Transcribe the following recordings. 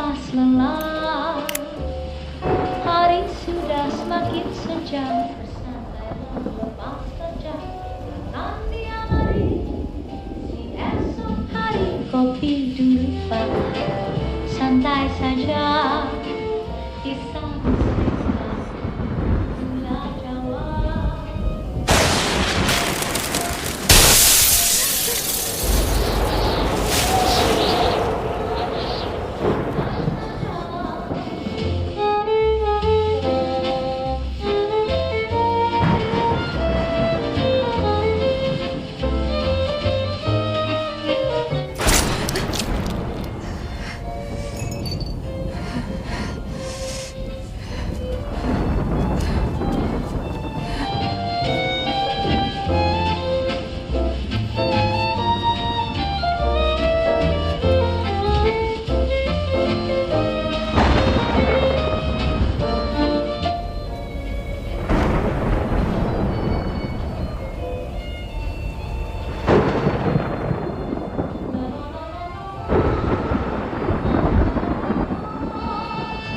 lepas lelah, hari sudah semakin senja, bersantailah lepas kerja, nantian hari, si esok hari, kopi dulu Pak, santai saja, kisah cerita, gula Jawa.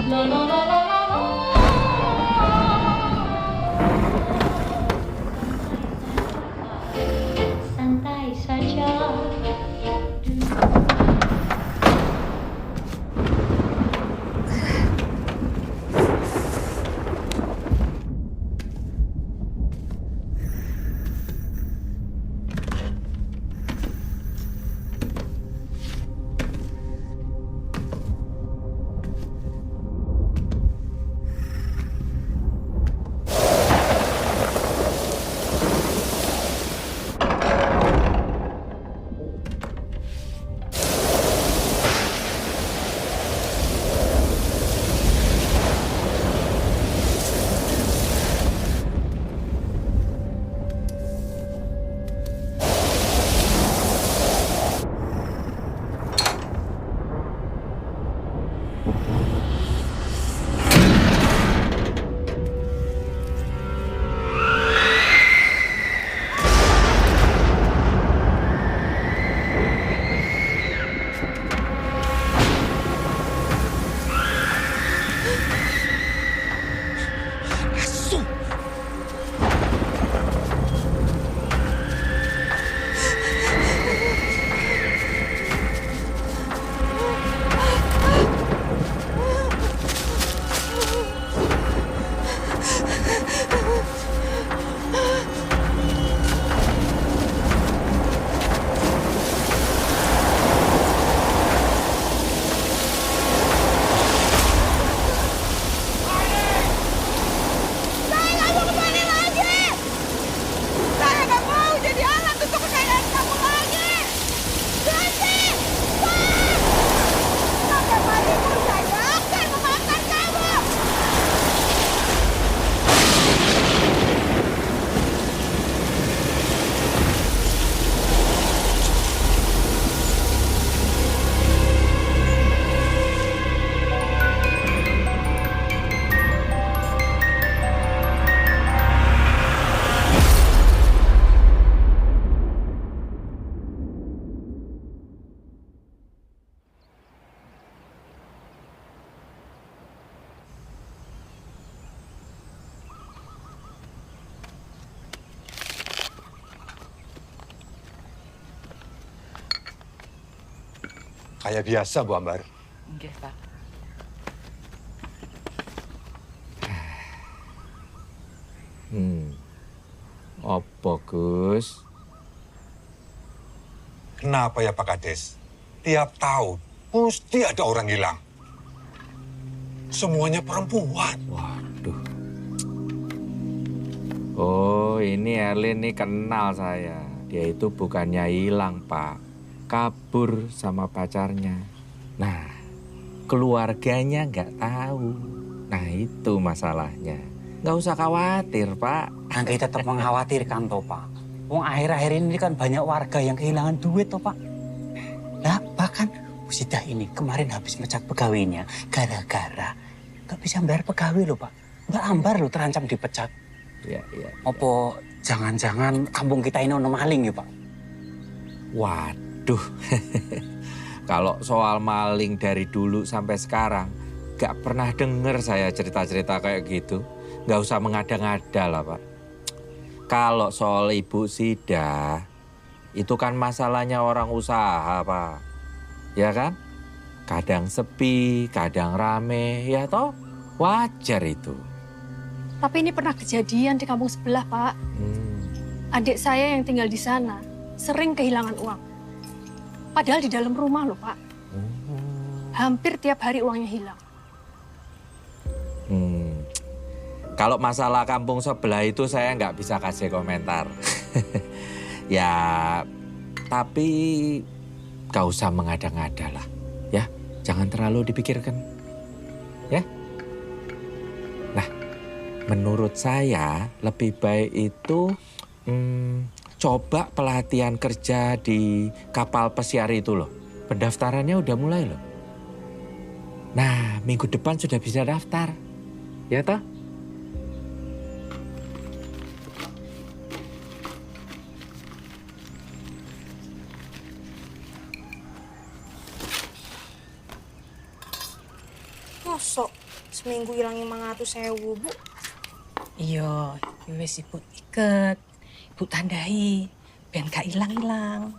La la la la la la. Santai saja. Kayak biasa, Bu Ambar. Nggih, Pak. Apa, Gus? Kenapa ya Pak Kades? Tiap tahun mesti ada orang hilang. Semuanya perempuan. Waduh. Oh, ini Erlin nih kenal saya. Dia itu bukannya hilang, Pak. Kabur sama pacarnya. Nah, keluarganya nggak tahu. Nah, itu masalahnya. Nggak usah khawatir, Pak. Angga tetap mengkhawatirkan, toh, Pak. Wong akhir-akhir ini kan banyak warga yang kehilangan duit, toh, Pak. Nah, bahkan Musidah ini kemarin habis mecat pegawainya gara-gara nggak bisa bayar pegawai, loh, Pak. Mbak Ambar, loh, terancam dipecat. Ya. Apa jangan-jangan kampung kita ini ono maling, ya, Pak? Waduh, Kalau soal maling dari dulu sampai sekarang, gak pernah denger saya cerita-cerita kayak gitu. Gak usah mengada-ngada lah, Pak. Kalau soal Ibu Sida, itu kan masalahnya orang usaha, Pak. Ya kan? Kadang sepi, kadang rame, ya toh? Wajar itu. Tapi ini pernah kejadian di kampung sebelah, Pak. Adik saya yang tinggal di sana sering kehilangan uang. Padahal di dalam rumah loh, Pak. Hampir tiap hari uangnya hilang. Kalau masalah kampung sebelah itu saya nggak bisa kasih komentar. Ya, tapi gak usah mengada-ngada lah. Ya, jangan terlalu dipikirkan. Ya. Nah, menurut saya lebih baik itu coba pelatihan kerja di kapal pesiar itu loh. Pendaftarannya udah mulai loh. Nah, minggu depan sudah bisa daftar. Ya toh? Mosok seminggu hilang 500.000, Bu. Iya, wis Ibu iket. Ibu tandai, ben gak ilang-ilang.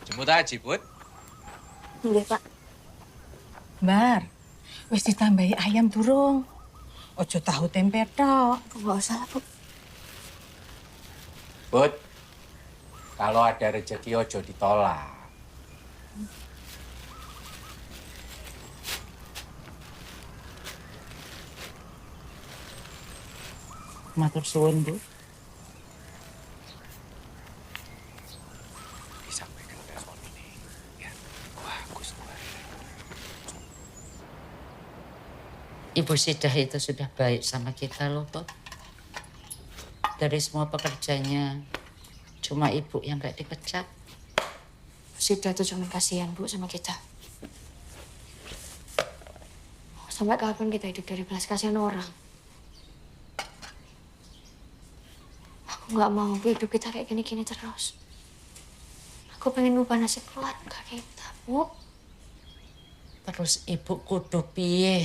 Jemput aja, Bud. Nggih, Pak. Bar, wis ditambahi ayam durung. Ojo tahu tempe tok. Nggak usah, Bu. Bud, kalau ada rezeki ojo ditolak. Matur suwun, Bu. Disampaikan telepon ini. Ya, bagus. Ibu Sidah itu sudah baik sama kita loh, Bob. Dari semua pekerjanya, cuma ibu yang gak dipecat. Sidah tuh cuma kasihan, Bu, sama kita. Sampai kapan kita hidup dari belas kasihan orang? Aku nggak mau hidup kita kayak gini-gini terus. Aku pengen ubah nasib keluarga kita, Bu. Terus ibu kudu piye?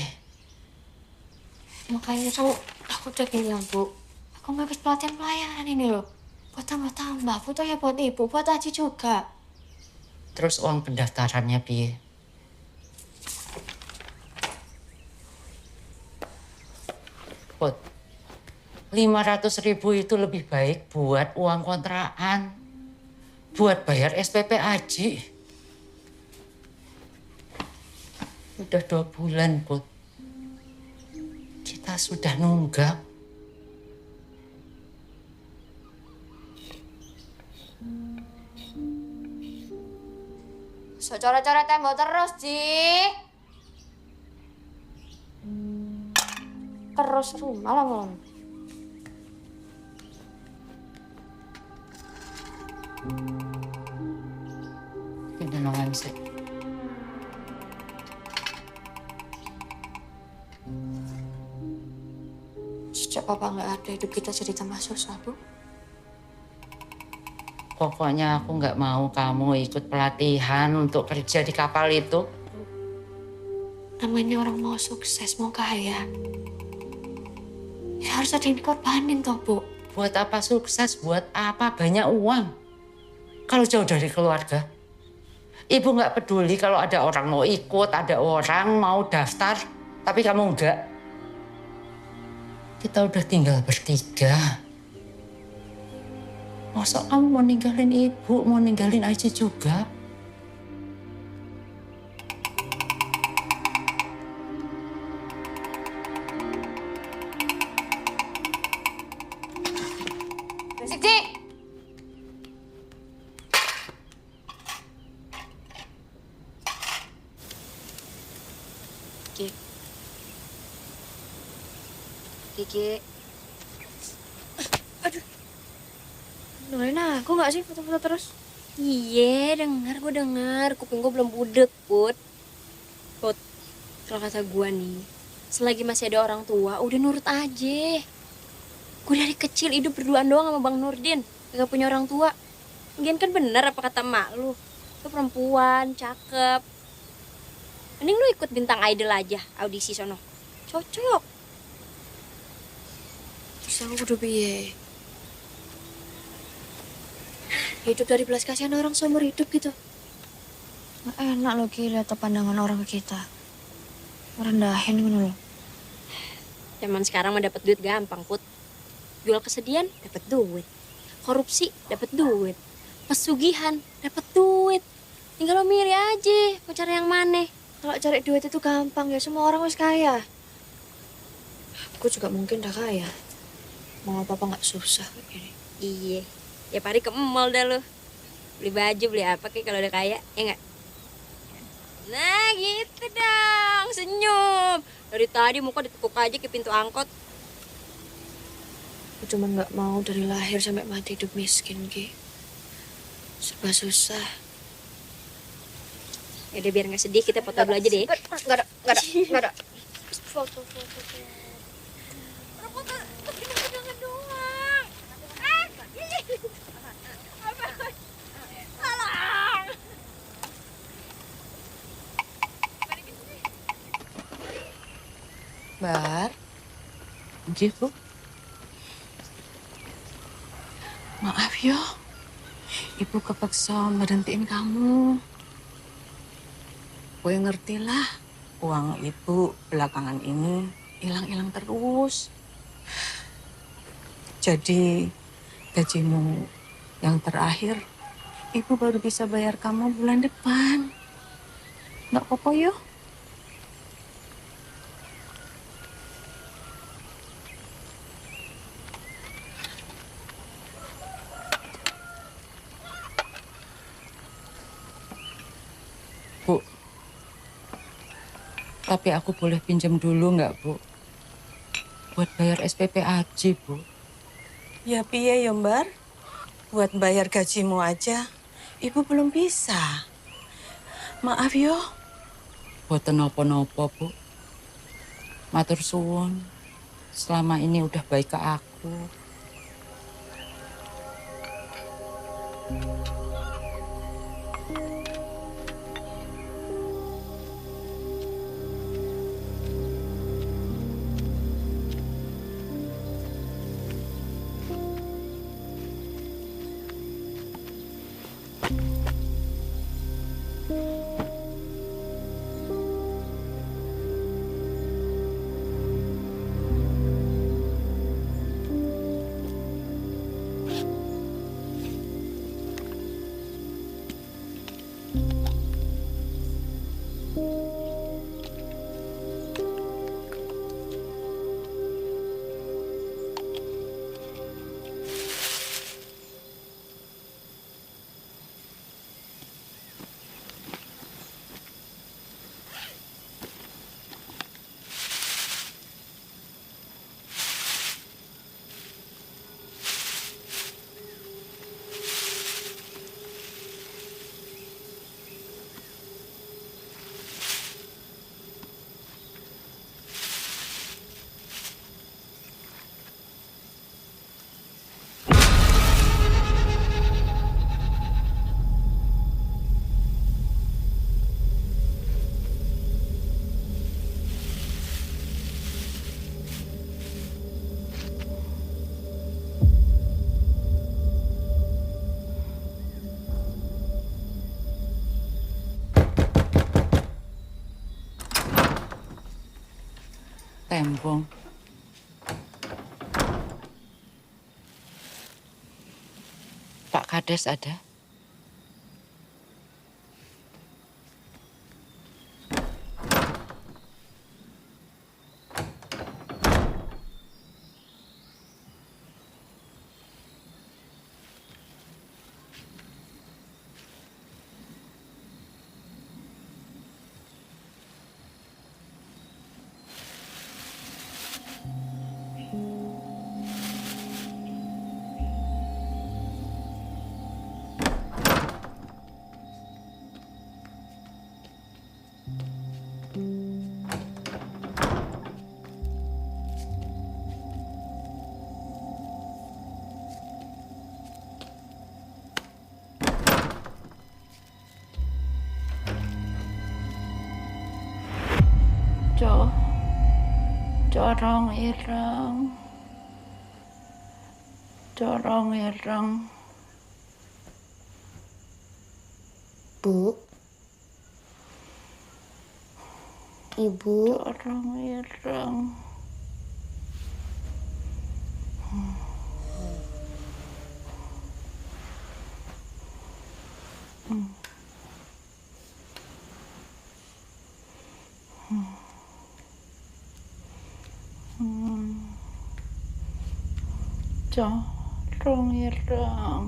Makanya aku udah bilang, Bu. Aku nggak ikut pelatihan pelayanan ini loh. Buat tambah-tambah, fotonya buat ibu, buat Aji juga. Terus uang pendaftarannya piye? Pot, 500.000 itu lebih baik buat uang kontrakan. Buat bayar SPP Aji. Udah 2 bulan, Put. Kita sudah nunggak. So coret-coret tembok terus, Ji. Terus malam. Pindahan sih. Sejak Papa nggak ada, hidup kita jadi tambah susah, Bu. Pokoknya aku nggak mau kamu ikut pelatihan untuk kerja di kapal itu. Namanya orang mau sukses, mau kaya. Ya harus ada yang dikorbanin toh, Bu. Buat apa sukses, buat apa banyak uang. Kalau jauh dari keluarga. Ibu nggak peduli kalau ada orang mau ikut, ada orang mau daftar, tapi kamu enggak. Kita udah tinggal bertiga. Masa kamu mau ninggalin ibu, mau ninggalin Aji juga? Berisik, Ji! Kiki. Aduh. Dengerin aku nggak sih foto-foto terus? Iya, gue denger. Kuping gue belum budek, Put. Put, kalau kata gue nih, selagi masih ada orang tua, udah nurut aja. Gue dari kecil hidup berduaan doang sama Bang Nurdin. Gak punya orang tua. Lagian kan bener apa kata mak lu. Lu perempuan, cakep. Mending lu ikut Bintang Idol aja, audisi sono. Cocok. Terus aku kudu piye? Hidup dari belas kasihan orang seumur hidup gitu. Nggak enak loh Ki lihat pandangan orang ke kita. Merendahin gitu loh. Zaman sekarang mah dapat duit gampang, Put. Jual kesedihan, dapat duit. Korupsi, dapat duit. Pesugihan, dapat duit. Tinggal lo milih aja, mau cari yang mana. Kalau cari duit itu gampang ya, semua orang harus kaya. Aku juga mungkin udah kaya. Mau apa-apa nggak susah kayak gini. Iya, ya pari ke mall dah lo. Beli baju, beli apa kayak kalau udah kaya, ya nggak? Nah gitu dong, senyum. Dari tadi muka ditekuk aja ke pintu angkot. Aku cuma nggak mau dari lahir sampai mati hidup miskin, Ki. Serba susah. Ya udah biar nggak sedih, kita foto dulu aja deh. Nggak ada. Foto. Bar. Nggih, Bu. Maaf yo. Ibu kepaksa berhentiin kamu. Gue ngertilah, uang ibu belakangan ini hilang-hilang terus. Jadi gajimu yang terakhir, ibu baru bisa bayar kamu bulan depan. Nggak apa-apa yo. Bu, tapi aku boleh pinjam dulu nggak, Bu? Buat bayar SPP Aji, Bu. Ya piye yo, Mbar? Buat bayar gajimu aja, ibu belum bisa. Maaf yo. Boten nopo-nopo, Bu. Matur suwun. Selama ini udah baik ke aku. Tembong. Pak Kades ada? Corong ireng. Corong ireng. Bu. Ibu. Corong ireng. Corong ireng.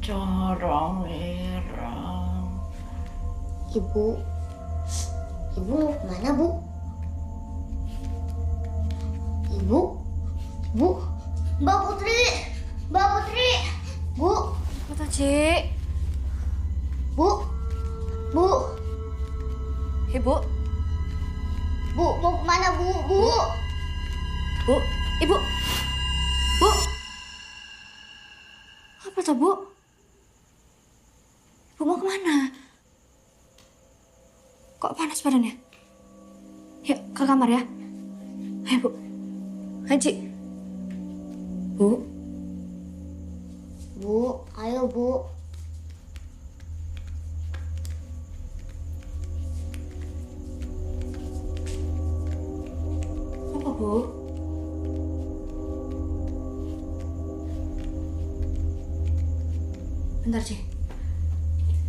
Corong ireng. Ibu. Ibu mau kemana, Bu? Ibu. Bu. Mbak Putri. Mbak Putri. Bu. Apa Cik? Bu. Bu. Ibu. Bu, mau kemana, Bu? Bu. Bu. Ibu. Bu. Apa tuh, Bu? Ibu mau kemana? Kok panas badannya? Yuk, ke kamar ya. Ayo, Bu. Haji. Bu. Bu, ayo, Bu. Apa, Bu? Bentar, Ci.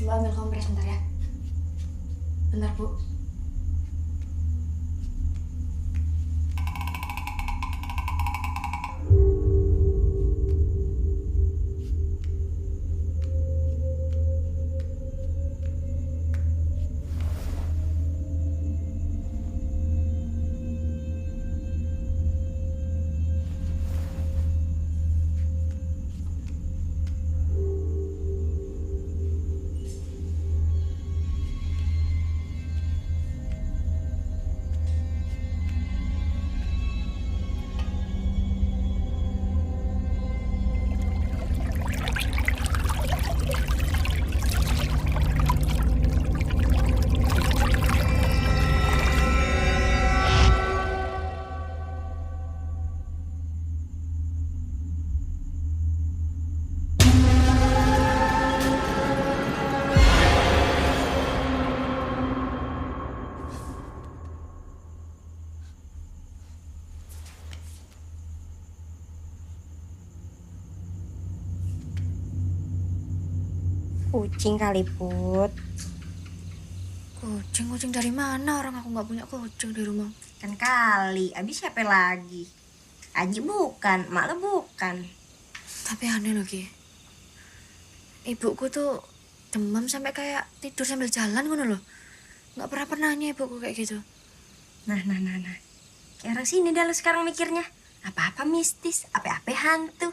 Mbak ambil kompres bentar ya. Bentar, Bu. Kucing kali, Put. Kucing dari mana? Orang aku nggak punya kucing di rumah. Kan kali, abis siapa lagi? Aji bukan, mak lo bukan. Tapi aneh loh, Ki. Ibuku tuh demam sampai kayak tidur sambil jalan ngono loh. Nggak pernah nanya ibuku kayak gitu. Nah. Kayak orang sini dah lo sekarang mikirnya. Apa-apa mistis, apa-apa hantu.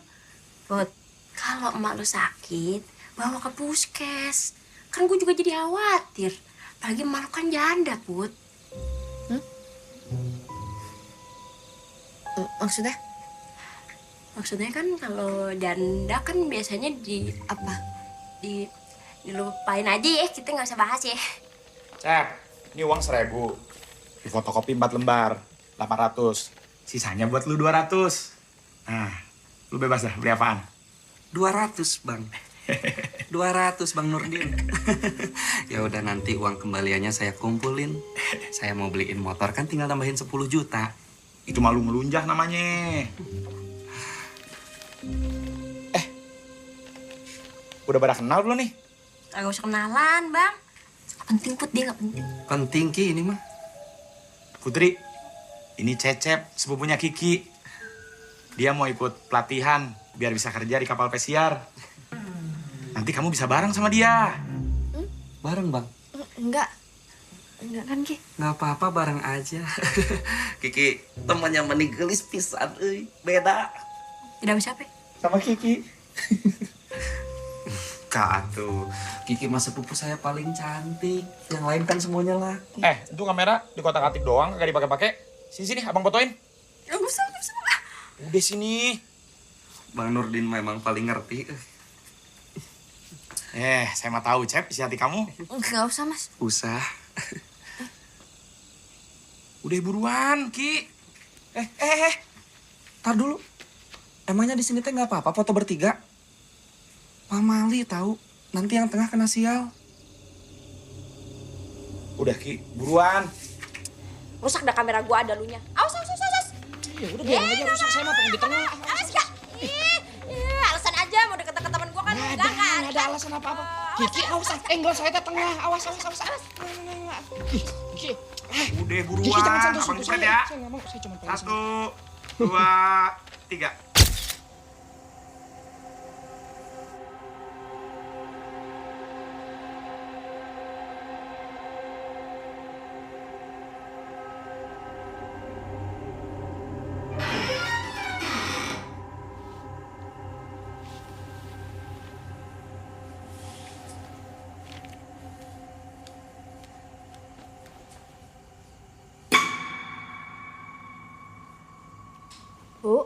Put, kalau emak lo sakit, bawa ke puskes. Kan gue juga jadi khawatir. Apalagi Malu kan janda, Put. Maksudnya? Maksudnya kan kalau janda kan biasanya dilupain aja ya, kita nggak usah bahas ya. Cep, ini uang 1.000. Di fotokopi 4 lembar, 800. Sisanya buat lu 200. Nah, lu bebas dah, beli apaan? 200, Bang. 200, Bang Nurdin. Ya udah, nanti uang kembaliannya saya kumpulin. Saya mau beliin motor, kan tinggal tambahin 10 juta. Itu malu ngelunjah namanya. Udah pada kenal belum nih? Gak usah kenalan, Bang. Gak penting, Put. Dia gak penting. Penting, Ki, ini mah. Putri, ini Cecep, sepupunya Kiki. Dia mau ikut pelatihan biar bisa kerja di kapal pesiar. Nanti kamu bisa bareng sama dia. Bareng, Bang? Enggak kan, Ki? Nggak apa-apa, bareng aja. Kiki, temannya meninggelis pisan, beda. Tidak bisa, Pe. Sama Kiki. Kak, tuh. Kiki mah sepupu saya paling cantik. Yang lain kan semuanya laki. Itu kamera di kotak-atik doang, gak dipakai-pakai. Sini, abang fotoin. Gak usah. Udah sini. Bang Nurdin memang paling ngerti. Saya mah tahu, Cep, isi hati kamu. Enggak usah, Mas. Usah. Udah buruan, Ki. Tar dulu. Emangnya di sini teh nggak apa-apa foto bertiga? Pamali tahu. Nanti yang tengah kena sial. Udah, Ki, buruan. Rusak dah kamera gua, ada lunya. Awas. Ya udah biarin aja rusak, saya mah pengen di tengah. Awas gak? Alasan aja mau deket-deket temen gua kan. Nggak ada alasan apa-apa. Kiki, awas, angle saya teh tengah. Awas. Kiki. Udah buruan. Kiki, jangan sentuh saya. Ya. Saya nggak mau, saya cuma pengen 1, 2, 3. Bu.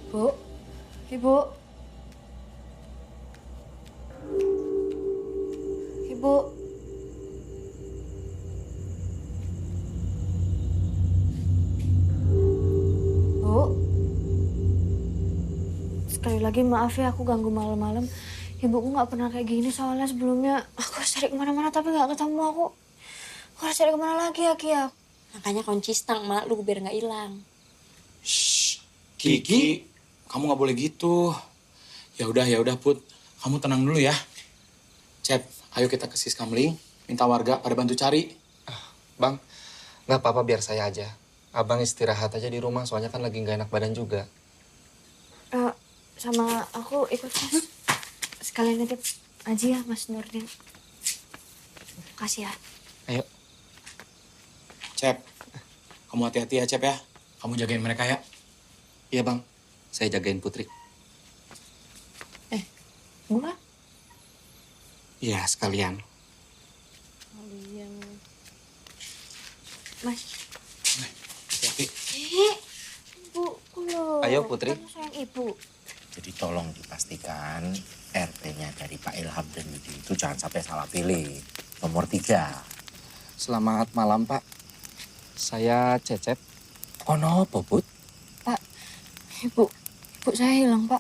Bu. Ibu. Ibu. Bu. Sekali lagi maaf ya aku ganggu malam-malam. Ibuku nggak pernah kayak gini soalnya sebelumnya aku harus cari kemana-mana tapi nggak ketemu aku. Aku harus cari kemana lagi ya Kia? Makanya kunci stang mak lu biar nggak hilang. Shh, Kiki, kamu nggak boleh gitu. Ya udah Put, kamu tenang dulu ya. Cep, ayo kita ke Siskamling, minta warga pada bantu cari. Bang, nggak apa-apa biar saya aja. Abang istirahat aja di rumah soalnya kan lagi nggak enak badan juga. Sama aku ikut Mas. Sekalian nitip aja ya Mas Nurdin. Makasih ya. Ayo. Cep, kamu hati-hati ya Cep ya. Kamu jagain mereka ya. Iya Bang, saya jagain Putri. Gua? Iya sekalian. Kalian. Mas. Hati-hati. Ibuku loh. Ayo, Putri. Kan sayang ibu. Jadi tolong dipastikan RT-nya dari Pak Ilham dan Yudi itu jangan sampai salah pilih. Nomor 3. Selamat malam Pak. Saya Cecep. Oh no, Put? Pak, ibu saya hilang Pak.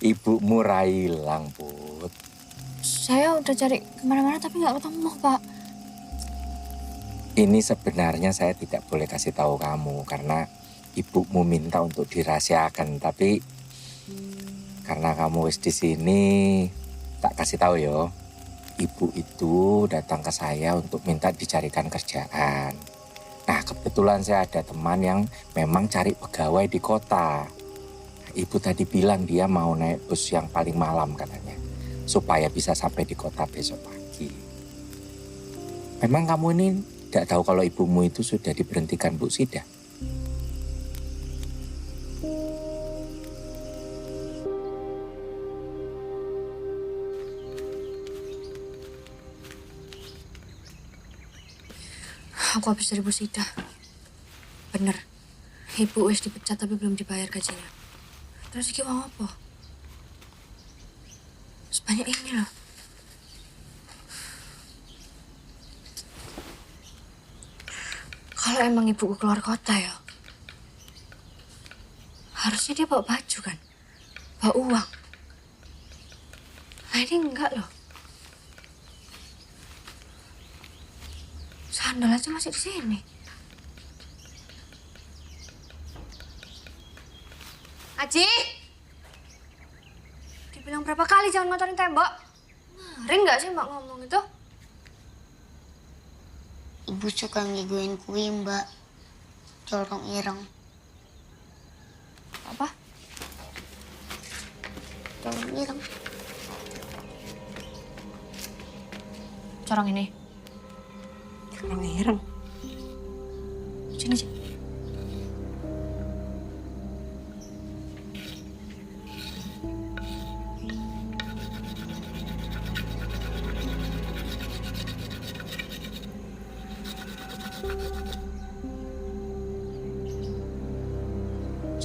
Ibumu hilang, Put. Saya udah cari kemana-mana tapi nggak ketemu Pak. Ini sebenarnya saya tidak boleh kasih tahu kamu karena ibumu minta untuk dirahasiakan, tapi karena kamu wis di sini tak kasih tahu yo. Ibu itu datang ke saya untuk minta dicarikan kerjaan. Nah, kebetulan saya ada teman yang memang cari pegawai di kota. Ibu tadi bilang dia mau naik bus yang paling malam katanya. supaya bisa sampai di kota besok pagi. Memang kamu ini tidak tahu kalau ibumu itu sudah diberhentikan Bu Sida? Aku habis dari Bu Sida. Bener. Ibu wis dipecat tapi belum dibayar gajinya. Terus iki mau apa? Sebanyak ini loh. Kalau emang ibuku keluar kota ya, harusnya dia bawa baju kan? Bawa uang. Nah ini enggak loh. Sandal aja masih di sini. Aji! Dibilang berapa kali jangan ngotorin tembok? Ngeri nggak sih mbak ngomong itu? Ibu suka ngiguin kue, Mbak. Corong ireng. Apa? Corong ireng. Corong ini. Corong ireng. Sini sih.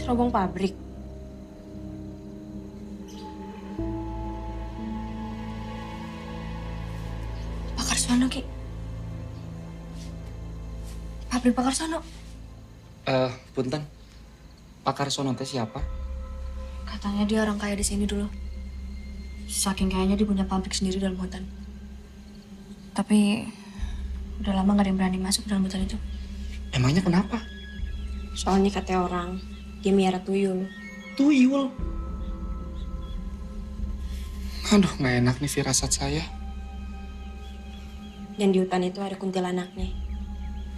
Cerobong pabrik. Pak Karsono, Ki. Pabrik Pak Karsono. Punten. Pak Karsono teh siapa? Katanya dia orang kaya di sini dulu. Saking kayanya dia punya pabrik sendiri dalam hutan. Tapi udah lama gak ada yang berani masuk ke dalam hutan itu. Emangnya kenapa? Soalnya kata orang, dia miara tuyul. Tuyul? Aduh, nggak enak nih firasat saya. Dan di hutan itu ada kuntilanaknya.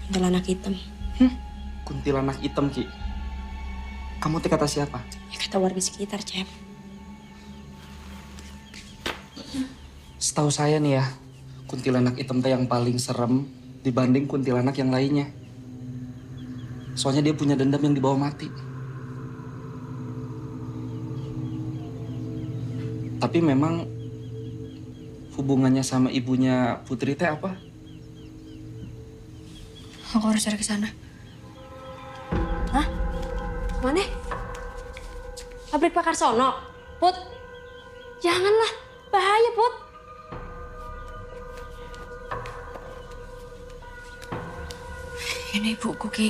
Kuntilanak hitam. Kuntilanak hitam, Ki. Kamu teh kata siapa? Ya kata warga sekitar, Cep. Setahu saya nih ya, kuntilanak hitam teh yang paling serem dibanding kuntilanak yang lainnya. Soalnya dia punya dendam yang dibawa mati. Tapi memang hubungannya sama ibunya Putri teh apa? Aku harus cari ke sana. Hah? Mana? Pabrik Pak Karsono? Put, janganlah. Bahaya, Put. Ini ibuku, Ki.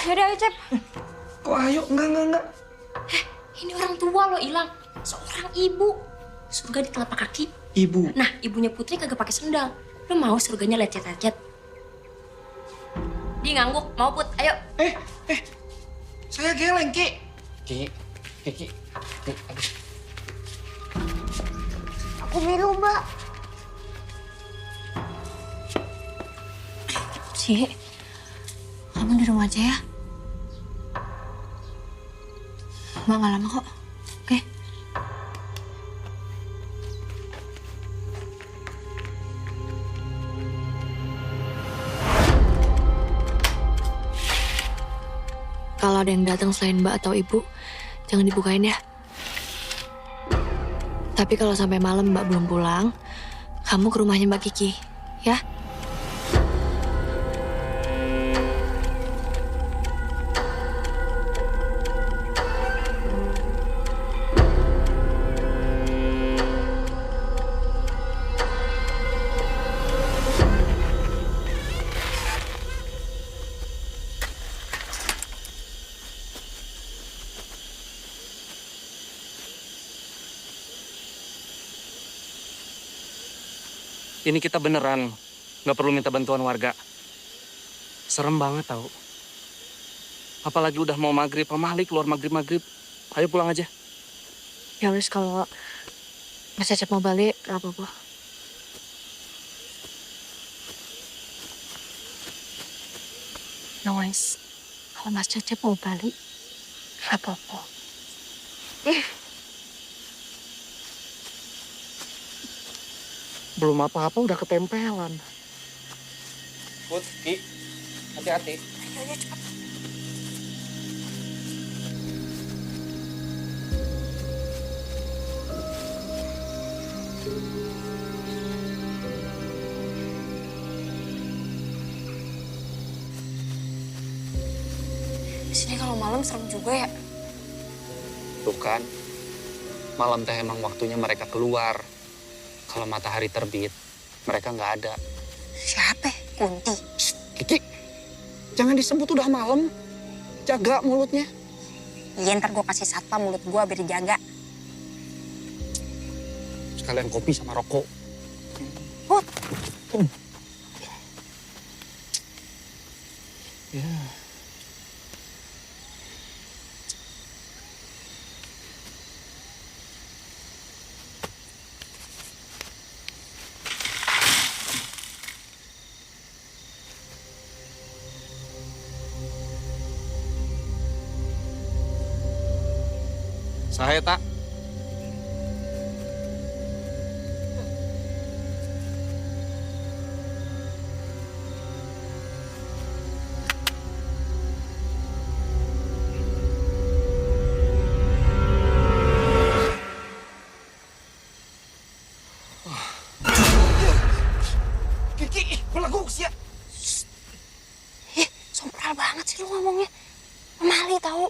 Yaudah, ayo, Cep. Kok ayo? Enggak. Ini orang tua lo hilang. Seorang ibu. Surga di telapak kaki. Ibu? Nah, ibunya Putri kagak pakai sendal. Lo mau surganya lecet-lecet? Dia ngangguk. Mau, Put? Ayo. Saya geleng, Ki. Ki. Aduh. Aku biru, Mbak. Ci, kamu di rumah aja ya. Mbak nggak lama kok. Oke? Kalau ada yang datang selain Mbak atau Ibu, jangan dibukain ya. Tapi kalau sampai malam Mbak belum pulang, kamu ke rumahnya Mbak Kiki, ya? Ini kita beneran nggak perlu minta bantuan warga. Serem banget tau. Apalagi udah mau maghrib, Pak Malik keluar maghrib. Ayo pulang aja. Ya wis, kalau Mas Cecep mau balik, gak apa-apa. No wis, kalau Mas Cecep mau balik, gak apa-apa. Belum apa-apa udah ketempelan. Put, Ki, hati-hati. Ayo cepet. Di sini kalau malam serem juga ya. Tuh kan, malam teh emang waktunya mereka keluar. Kalau matahari terbit, mereka nggak ada. Siapa? Kunti. Kiki, jangan disebut udah malam. Jaga mulutnya. Iya, ntar gue kasih satpam mulut gue biar dijaga. Sekalian kopi sama rokok. Put. Ya. Saya tak. Kiki, belagu sih ya. Ih, sompral banget sih lu ngomongnya. Mali tahu.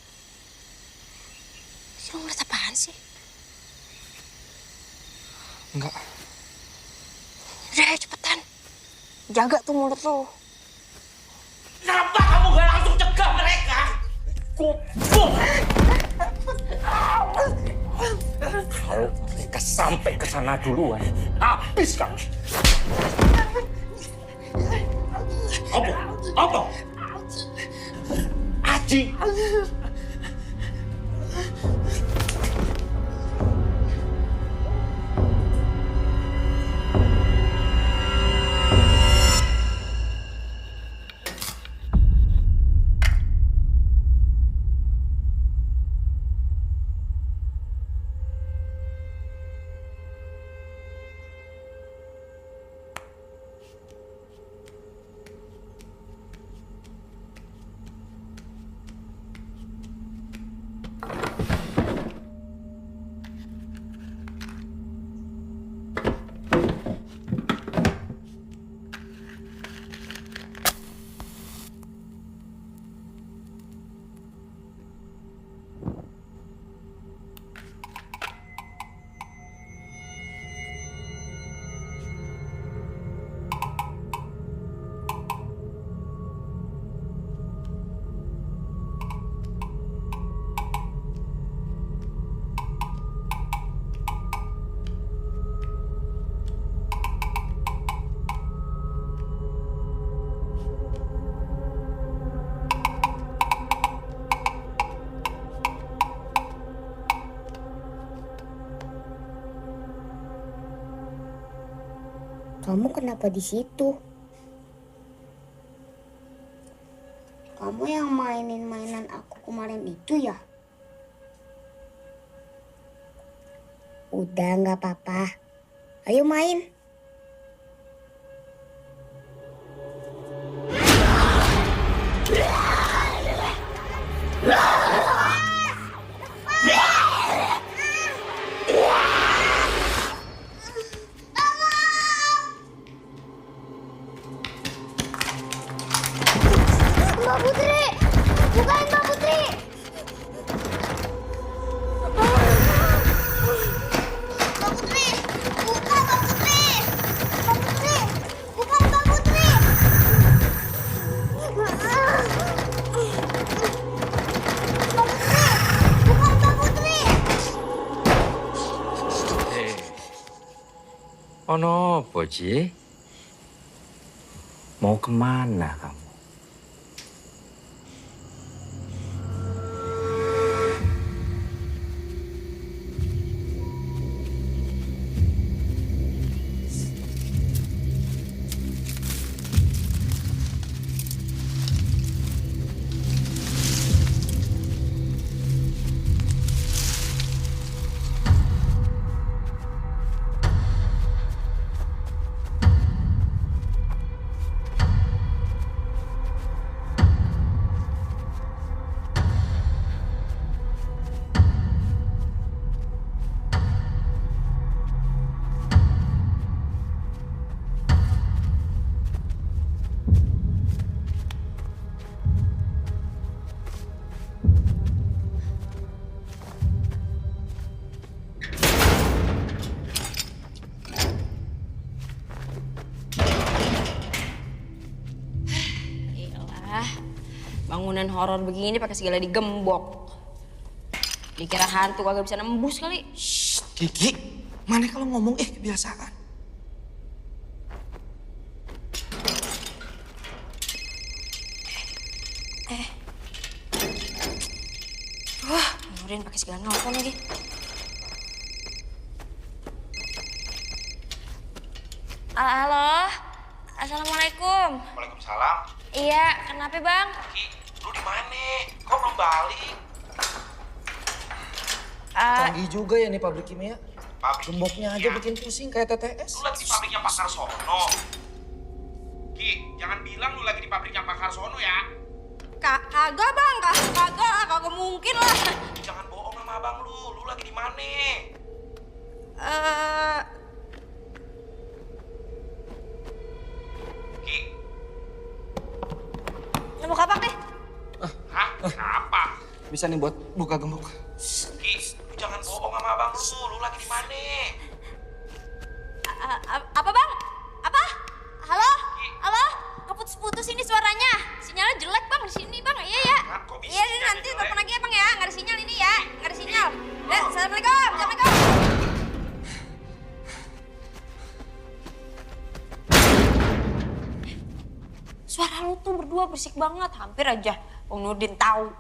Lu ngeliat apaan sih? Enggak. Udah, ayo cepetan. Jaga tuh mulut lu. Kenapa kamu gak langsung cegah mereka? Kumpul! Kalau mereka sampai ke sana duluan, habis kamu. Apa? Apa? Aji. Kamu kenapa di situ? Kamu yang mainin mainan aku kemarin itu ya? Udah nggak apa-apa. Ayo main. Mbak Putri! Bukain Mbak Putri! Mbak Putri! Buka Mbak Putri! Mbak Putri! Bukan Mbak Putri! Mbak Putri! Bukan Mbak Putri! Ono Boji, mau kemana kamu? bangunan horor begini pakai segala digembok. Dikira hantu kagak bisa nembus kali. Kiki, mana kalau ngomong kebiasaan. Wah, Nurin pakai segala nelfon lagi. Halo, assalamualaikum. Waalaikumsalam. Iya, kenapa bang? Ki, lu di mana? Kok belum balik? Canggih juga ya nih pabrik kimia. Gemboknya aja bikin pusing kayak TTS. Lu lagi di pabriknya Pak Karsono. Ki, jangan bilang lu lagi di pabriknya Pak Karsono ya. Kagak bang, kagak mungkin lah. Jangan bohong sama abang lu lagi di mana? Ki. Nemu kapak deh. Hah? Kenapa? Bisa nih buat buka gembok. Ki, lu jangan bohong sama abang lu lagi di mana? Apa bang? Apa? Halo? Halo? Keputus-putus ini suaranya. Sinyalnya jelek bang di sini bang. Iya ya. Iya ini nanti telepon lagi ya bang ya. Nggak ada sinyal ini ya. Nggak ada sinyal. Assalamualaikum. Assalamualaikum. Suara lu tuh berdua berisik banget. Hampir aja Bang Nurdin tahu.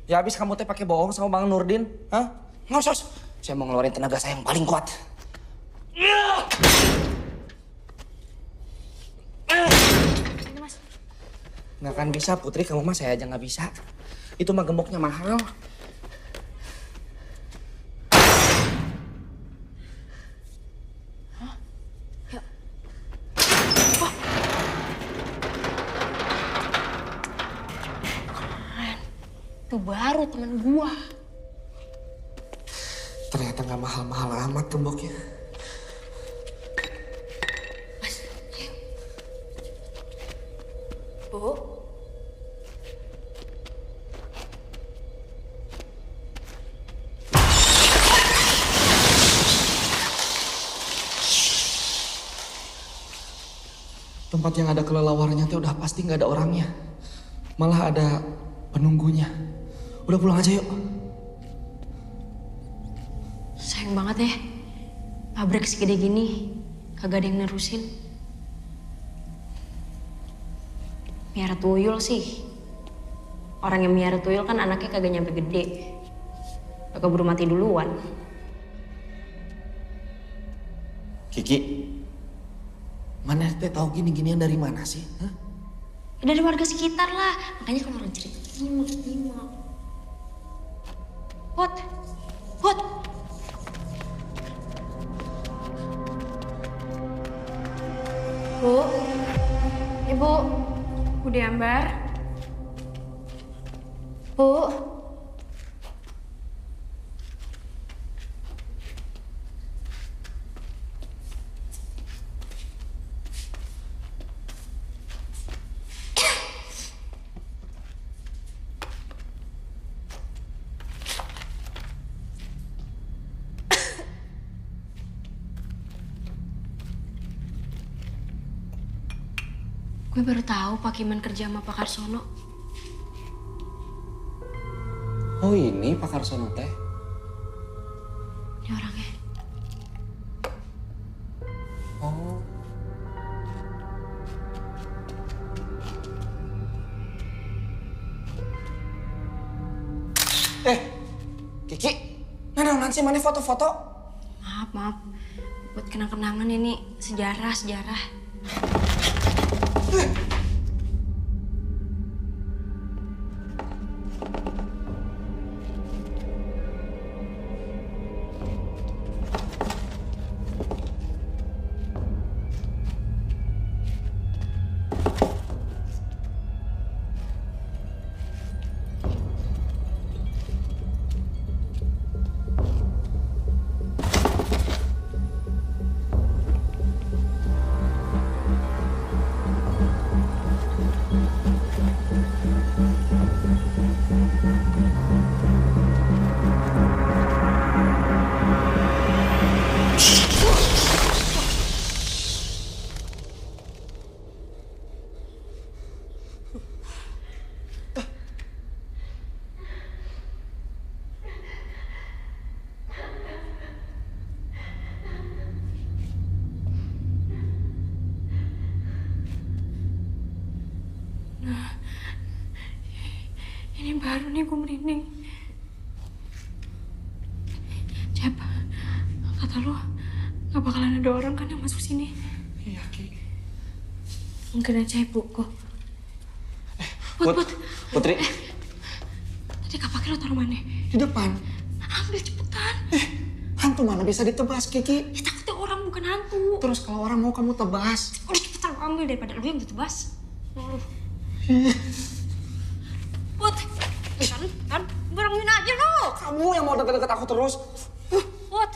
Ya habis kamu teh pakai bohong sama Bang Nurdin, hah? Nggak usah. Saya mau ngeluarin tenaga saya yang paling kuat. Nggak akan bisa Putri, kamu mah saya aja nggak bisa. Itu mah gemboknya mahal. Itu baru temen gua. Ternyata nggak mahal-mahal amat gemboknya. Bu. Tempat yang ada kelelawarnya tuh udah pasti nggak ada orangnya. Malah ada penunggunya. Udah pulang aja yuk. Sayang banget ya. Pabrik segede gini kagak ada yang nerusin. Miara tuyul sih. Orang yang miara tuyul kan anaknya kagak nyampe gede. Kagak buru mati duluan. Kiki, mana teh tahu gini-ginian dari mana sih? Hah? Ya, dari warga sekitar lah. Makanya kalau orang cerita nyimak. Put. Bu. Ibu. Udah Ambar. Bu. Gue baru tahu Pak Kiman kerja sama Pak Karsono. Oh ini Pak Karsono teh? Ini orangnya. Oh. Kiki, nah sih mana foto-foto? Maaf. Buat kenang-kenangan ini sejarah. Nining. Cep, kata lu gak bakalan ada orang kan yang masuk sini? Iya, Ki. Mungkin aja ibu kok. Putri. Tadi kapaknya lo taruh mana? Di depan. Ambil cepetan. Hantu mana bisa ditebas, Kiki? Ya takutnya orang bukan hantu. Terus kalau orang mau kamu tebas. Udah cepetan lo ambil daripada lu yang ditebas. Put, kan barengin aja lo. Kamu yang mau deket-deket aku terus. Put.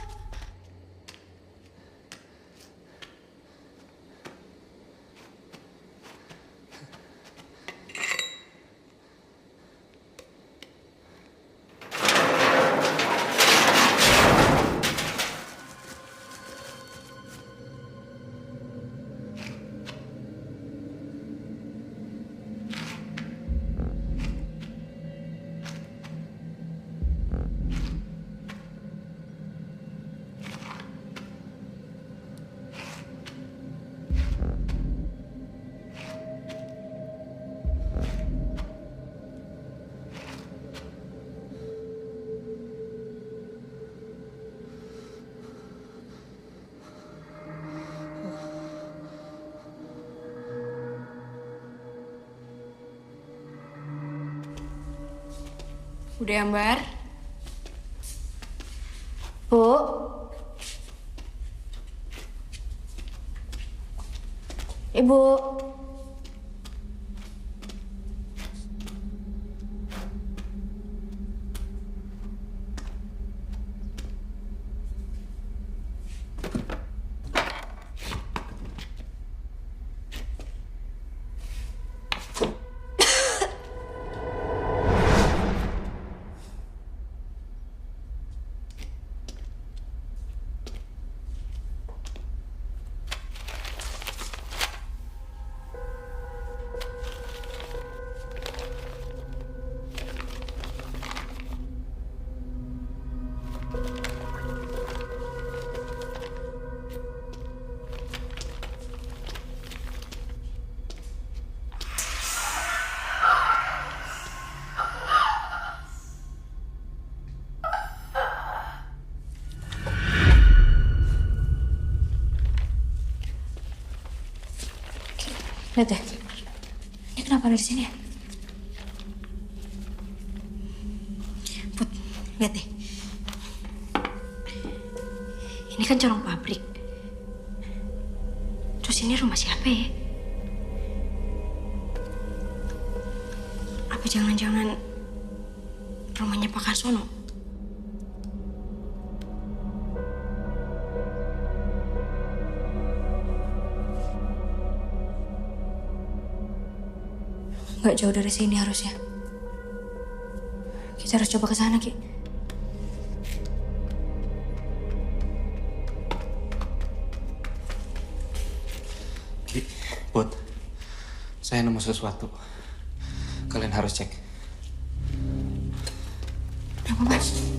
Udah ya, Mbar? Bu? Ibu? Lihat deh, ini kenapa ada di sini ya? Put, lihat deh. Ini kan corong pabrik. Terus ini rumah siapa ya? Apa jangan-jangan rumahnya Pak Karsono? Nggak jauh dari sini harusnya. Kita harus coba ke sana, Ki. Ki, Put, saya nemu sesuatu. Kalian harus cek. Apa, Mas?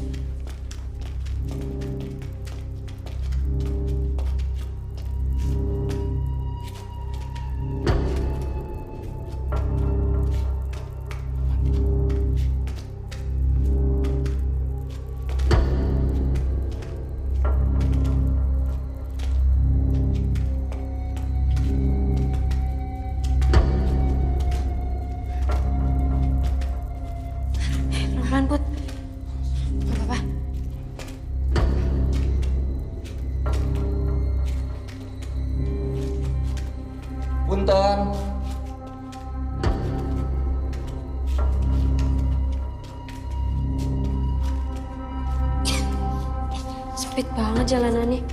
Pelan-pelan, Put. Gak apa-apa. Punten. Sempit banget jalanannya.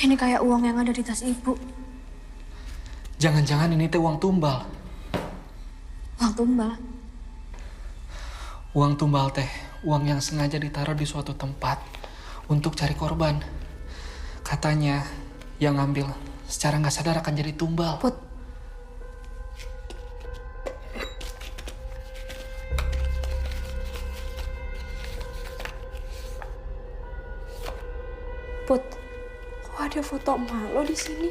Ini kayak uang yang ada di tas ibu. Jangan-jangan ini teh uang tumbal. tumbal. Uang tumbal teh, uang yang sengaja ditaruh di suatu tempat untuk cari korban. Katanya yang ngambil secara nggak sadar akan jadi tumbal. Put. Put, kok ada foto emak lo di sini?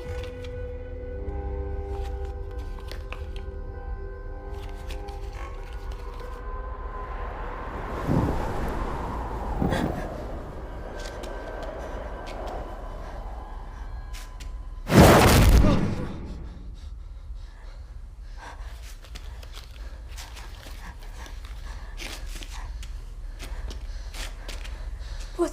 Put.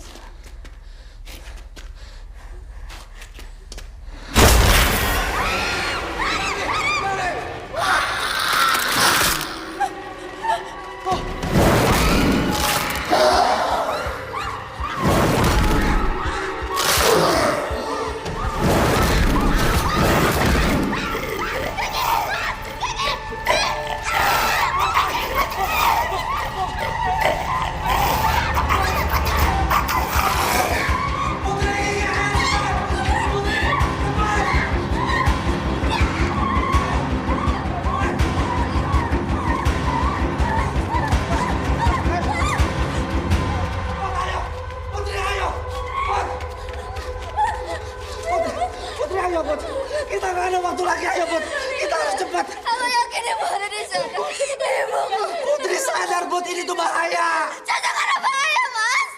Ayo, Put. Kita nggak ada waktu lagi, ayo, Put. Kita harus cepat. Aku yakin ibu ada di sana. Ibu. Putri sadar, Put. Ini tuh bahaya. Justru karena bahaya, Mas.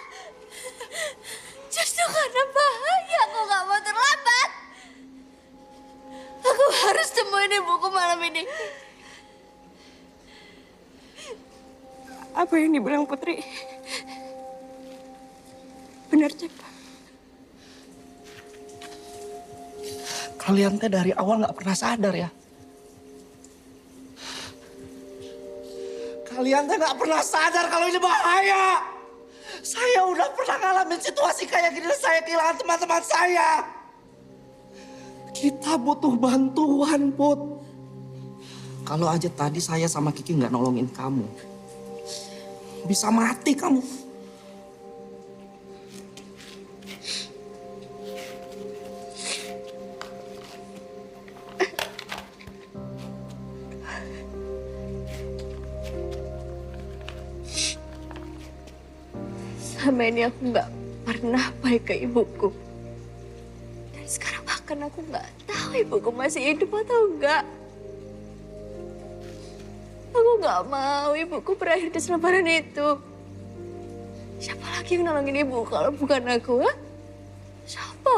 Justru karena bahaya, aku nggak mau terlambat. Aku harus temuin ibuku malam ini. Apa yang dibilang Putri? Benar, Cep. Kalian teh dari awal nggak pernah sadar ya. Kalian teh nggak pernah sadar kalau ini bahaya. Saya udah pernah ngalamin situasi kayak gini. Saya kehilangan teman-teman saya. Kita butuh bantuan, Put. Kalau aja tadi saya sama Kiki nggak nolongin kamu, bisa mati kamu. Selama ini aku nggak pernah baik ke ibuku. Dan sekarang bahkan aku nggak tahu ibuku masih hidup atau enggak. Aku nggak mau ibuku berakhir di selebaran itu. Siapa lagi yang nolongin ibu kalau bukan aku, ha? Siapa?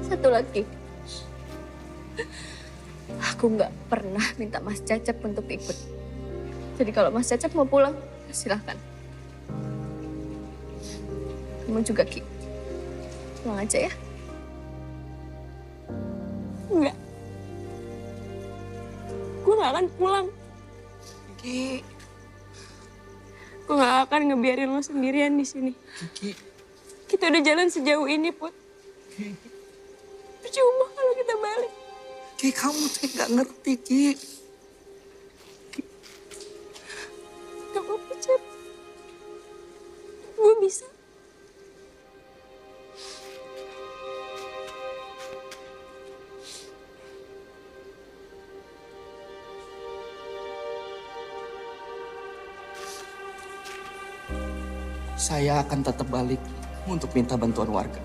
Satu lagi. Aku nggak pernah minta Mas Cecep untuk ikut. Jadi kalau Mas Cecep mau pulang, silahkan. Kamu juga, Ki. Pulang aja ya. Enggak. Gue gak akan pulang. Ki. Gue gak akan ngebiarin lo sendirian di sini. Ki. Kita udah jalan sejauh ini, Put. Percuma kalau kita balik. Ki, kamu tuh gak ngerti, Ki. Gak apa-apa, Cep. Gue bisa. Saya akan tetap balik untuk minta bantuan warga.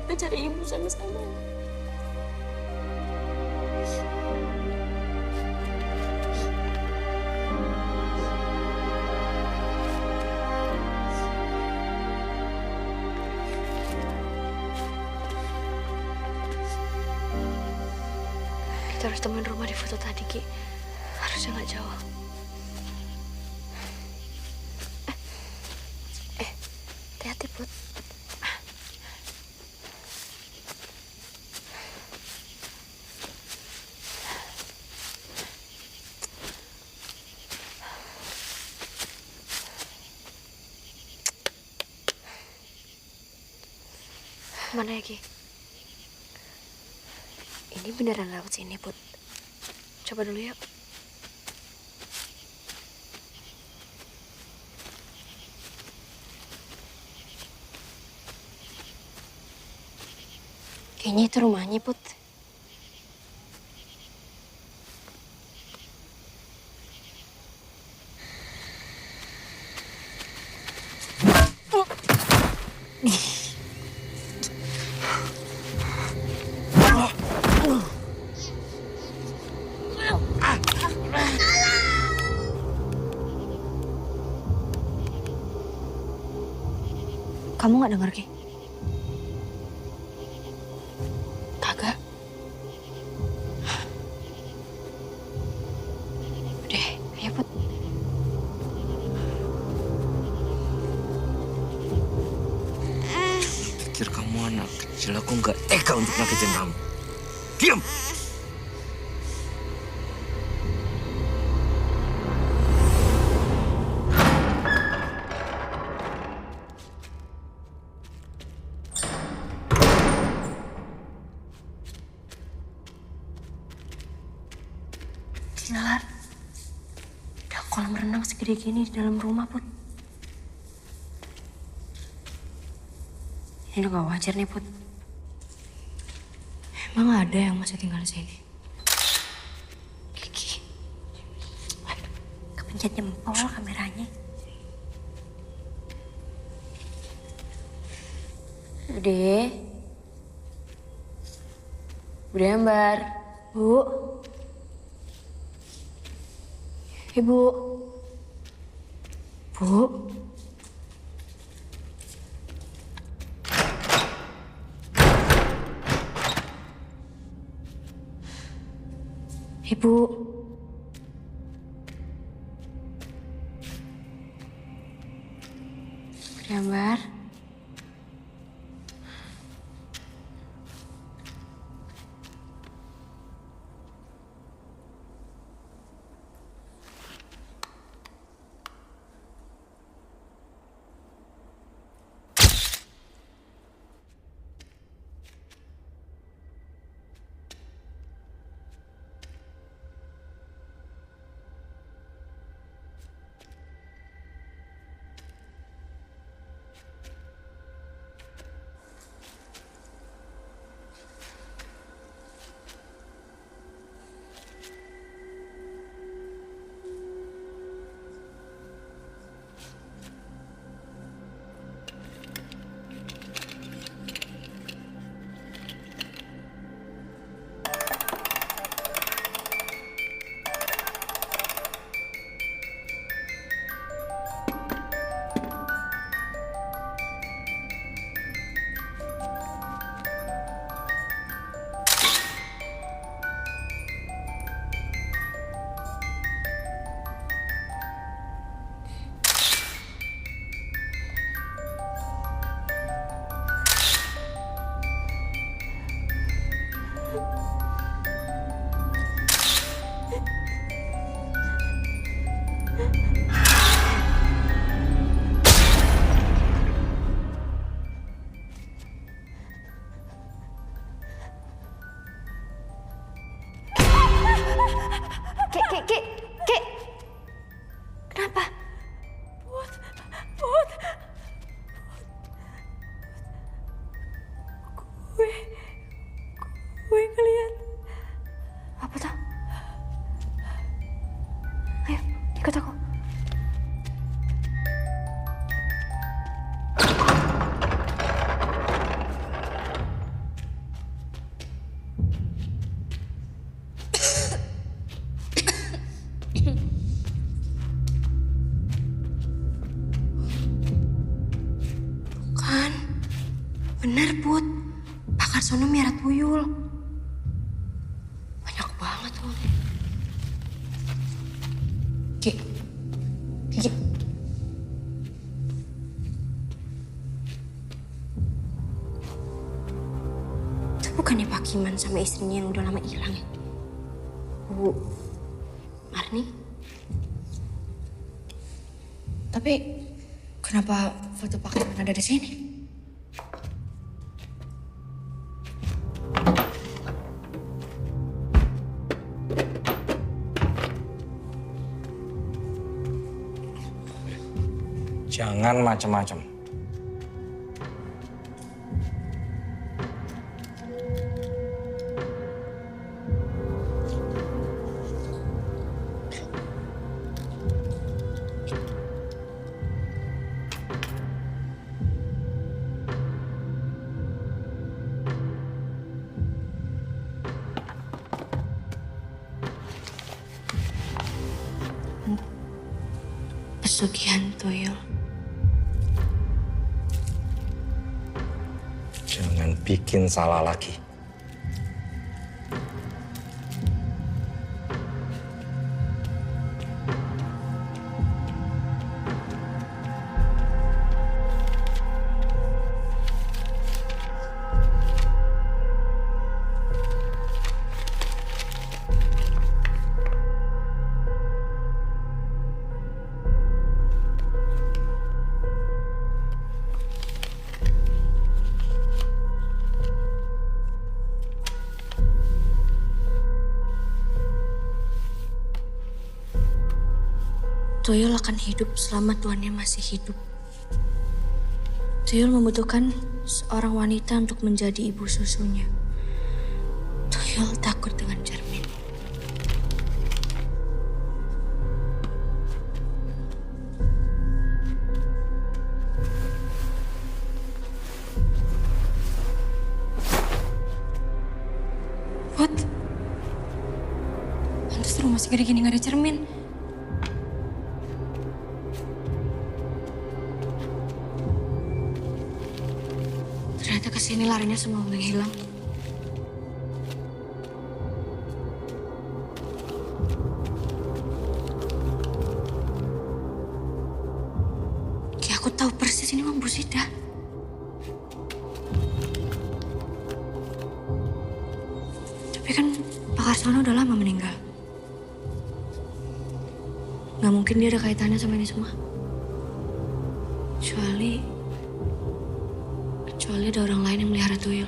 Kita cari ibu sama-sama. Kita harus temuin rumah di foto tadi, Ki. Harusnya nggak jauh. Hati-hati, Put. Kemana ya, Ki? Ini beneran lewat sini, Put. Coba dulu yuk. Kayaknya itu rumahnya, Put. Kamu nggak dengar, Ki? Kagak. Udah, ayo, Put. Pikir kamu anak kecil, aku nggak tega untuk nyakitin kamu. Diam! Gila, ada kolam renang segede gini di dalam rumah, Put. Ini udah gak wajar nih, Put. Emang ada yang masih tinggal di sini? Kiki. Aduh, kepencet jempol kameranya. Bude. Bude Ambar. Bu. Ibu. Bu. Ibu. Gambar. Ki. Kenapa? Put. Gue ngeliat. Apa tuh? Ayo, ikut aku. Bener, Put. Pak Karsono miara tuyul. Banyak banget tuh. Ki. Itu bukannya Pak Kiman sama istrinya yang udah lama hilang ya? Bu Marni? Tapi kenapa foto Pak Kiman ada di sini? Jangan macam-macam. Pesugihan tuyul. Jangan bikin salah lagi. Tuyul akan hidup selama tuannya masih hidup. Tuyul membutuhkan seorang wanita untuk menjadi ibu susunya. Tuyul takut dengan cermin. What? Pantes rumah segede gini gak ada cermin. Ternyata kesini larinya semua menghilang. Kayak aku tahu persis ini Mang Busida. Tapi kan Pak Karsono udah lama meninggal. Gak mungkin dia ada kaitannya sama ini semua. Kecuali ada orang lain yang melihara tuyul.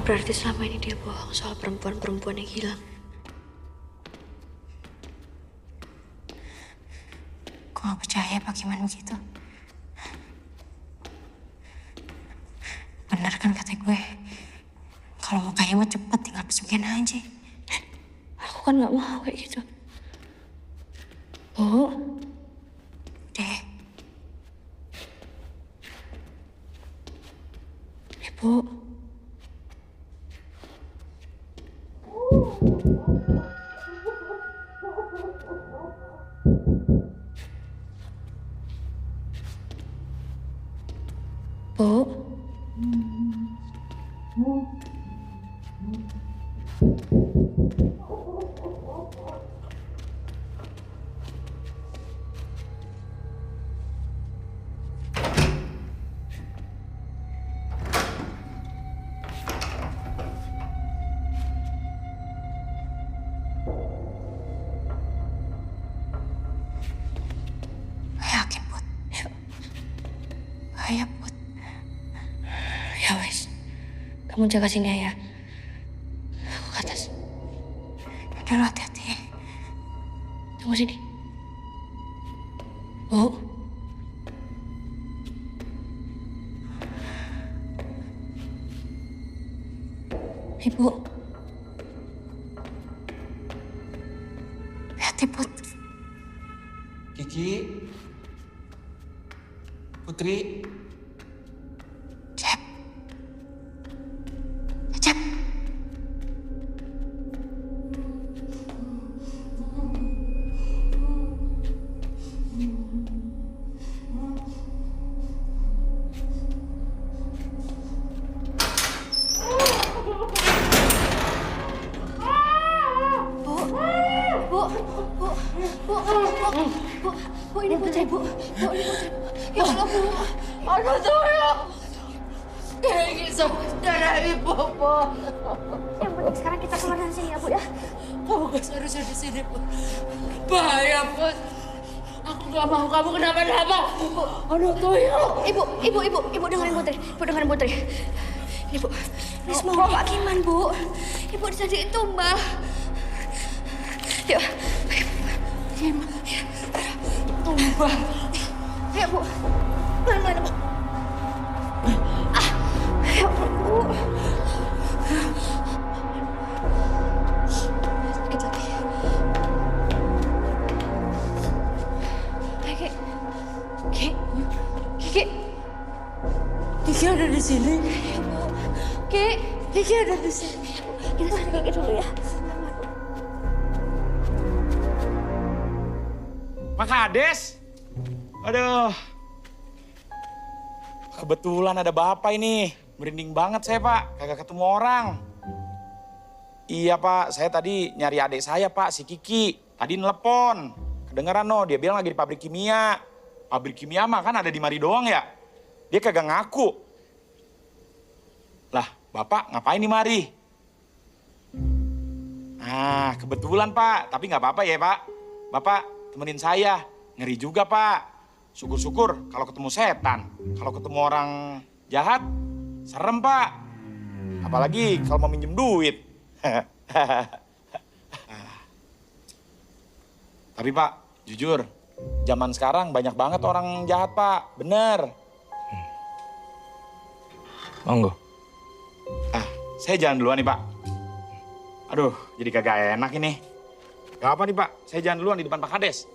Berarti selama ini dia bohong soal perempuan-perempuan yang hilang. Gue gak percaya Pak Kiman begitu. Bener kan kata gue? Kalau mau kaya mah cepet, tinggal pesugihan aja. Aku kan gak mau kayak gitu. Bu. Deh. Ibu. Bu. Yakin, Put? Bahaya, Put. Ya wes, kamu jaga sini ya. Aku ke atas. Udah lo hati-hati. Tunggu sini. Bu. Ibu. Hati, Put. Kiki. Putri. Cep. Cep. Bu, ini putri, Bu. Bu, ini putri. Ya Allah, Bu. Aduh, tuyul. Kayak sama darah ibu, Bu. Yang penting sekarang kita keluar dari sini ya, Bu, ya. Kamu gak seharusnya di sini, Bu. Bahaya, Bu. Aku gak mau kamu kenapa-napa. Aduh, tuyul. Ibu dengerin putri. Ibu dengerin putri. Ini, Bu. Wis mau Pak Kiman, Bu. Ibu jadi tumbal. Yuk. Kiman. Tumbal. Ayo, Bu. Mana, Bu? Ayo, Bu. Sedikit lagi. Ayo, Ki. Ki. Kiki ada di sini. Kiki ada di sini. Kita cari Kiki dulu ya. Pak Kades. Aduh. Kebetulan ada Bapak ini. Merinding banget saya, Pak. Kagak ketemu orang. Iya, Pak. Saya tadi nyari adik saya, Pak. Si Kiki. Tadi nelepon. Kedengeran no, dia bilang lagi di pabrik kimia. Pabrik kimia mah kan ada di mari doang ya. Dia kagak ngaku. Lah, Bapak ngapain di mari? Nah, kebetulan, Pak. Tapi nggak apa-apa ya, Pak. Bapak temenin saya. Ngeri juga, Pak. Syukur-syukur kalau ketemu setan. Kalau ketemu orang jahat, serem, Pak. Apalagi kalau mau minjem duit. Tapi, Pak, jujur, zaman sekarang banyak banget orang jahat, Pak. Bener. Monggo. Saya jalan duluan nih, Pak. Aduh, jadi kagak enak ini. Gak apa nih, Pak. Saya jalan duluan di depan Pak Kades.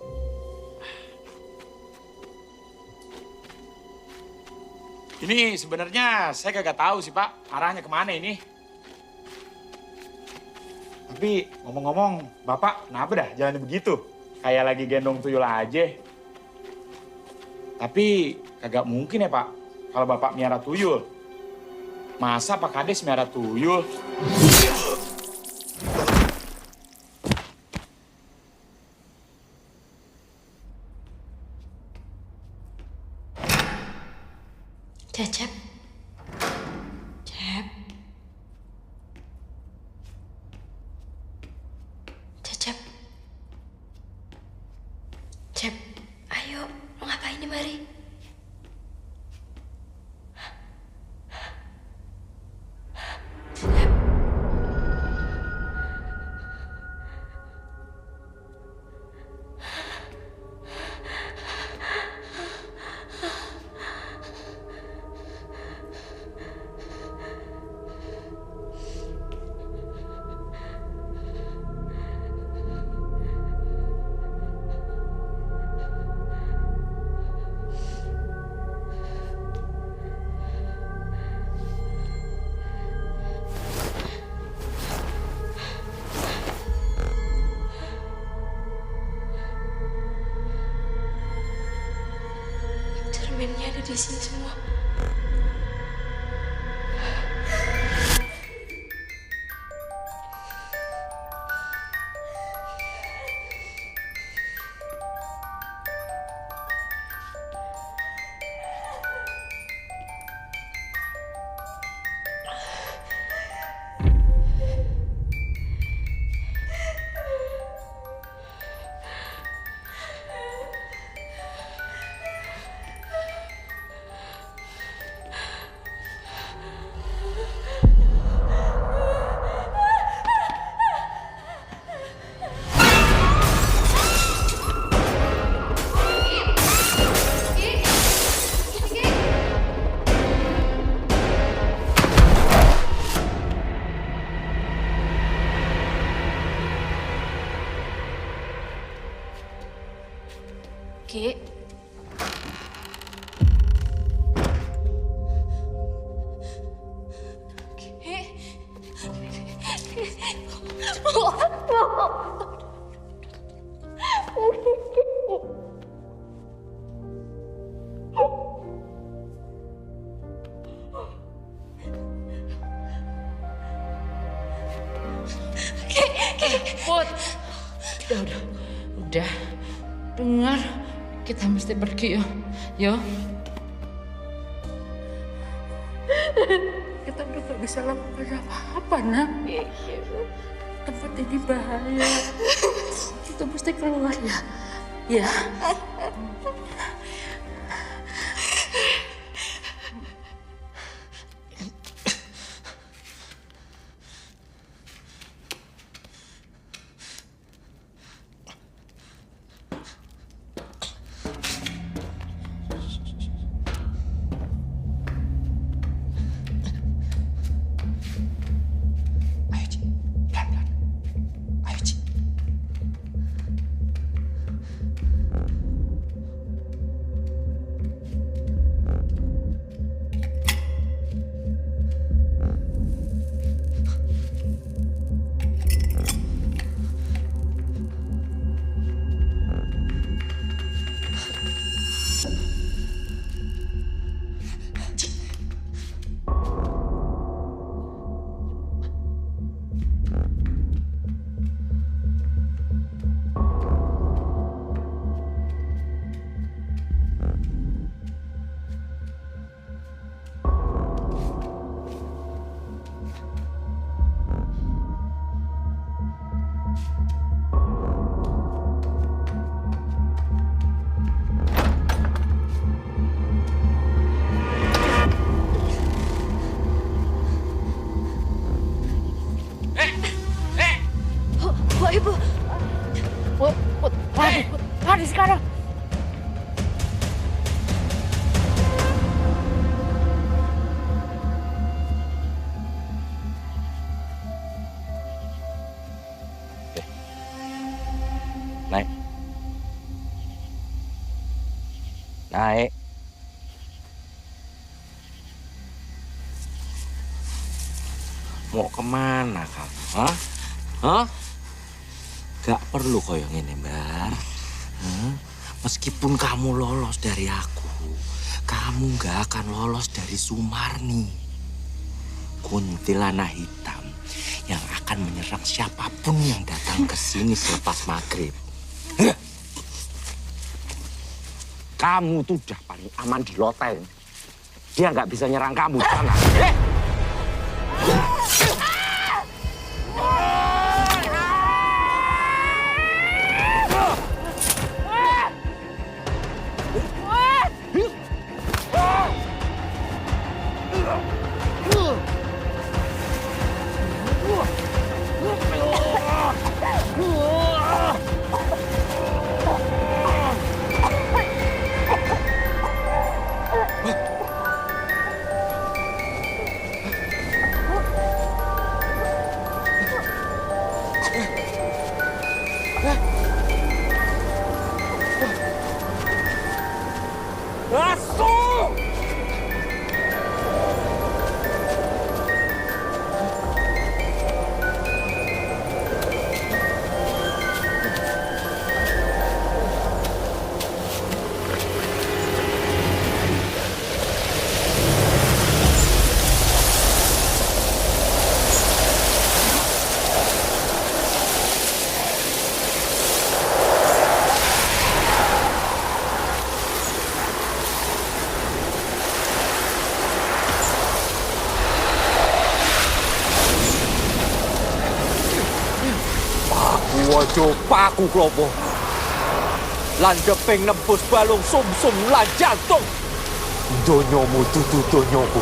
Ini sebenarnya saya kagak tahu sih, Pak. Arahnya kemana ini. Tapi ngomong-ngomong, Bapak kenapa dah jalannya begitu? Kayak lagi gendong tuyul aja. Tapi kagak mungkin ya, Pak. Kalau Bapak miara tuyul. Masa Pak Kades miara tuyul? Cecep. Cep. Cecep. Cep, ayo. Ngapain di mari? Cerminnya ada di sini semua. Ki. Put. Udah. Dengar, kita mesti pergi ya. Yo. Kita udah gak bisa lakukan apa-apa, nak. Tempat ini bahaya. Kita mesti keluar ya. Ya. Naik. Mau kemana kamu? Hah? Hah? Gak perlu koyo ngene, Mbak. Meskipun kamu lolos dari aku, kamu gak akan lolos dari Sumarni. Kuntilanak hitam yang akan menyerang siapapun yang datang ke sini selepas maghrib. Kamu tuh udah paling aman di loteng. Dia nggak bisa nyerang kamu di sana. Wajo paku klopo. Lan geping nembus balung sumsum lan jantung. Donyomu dudu donyoku.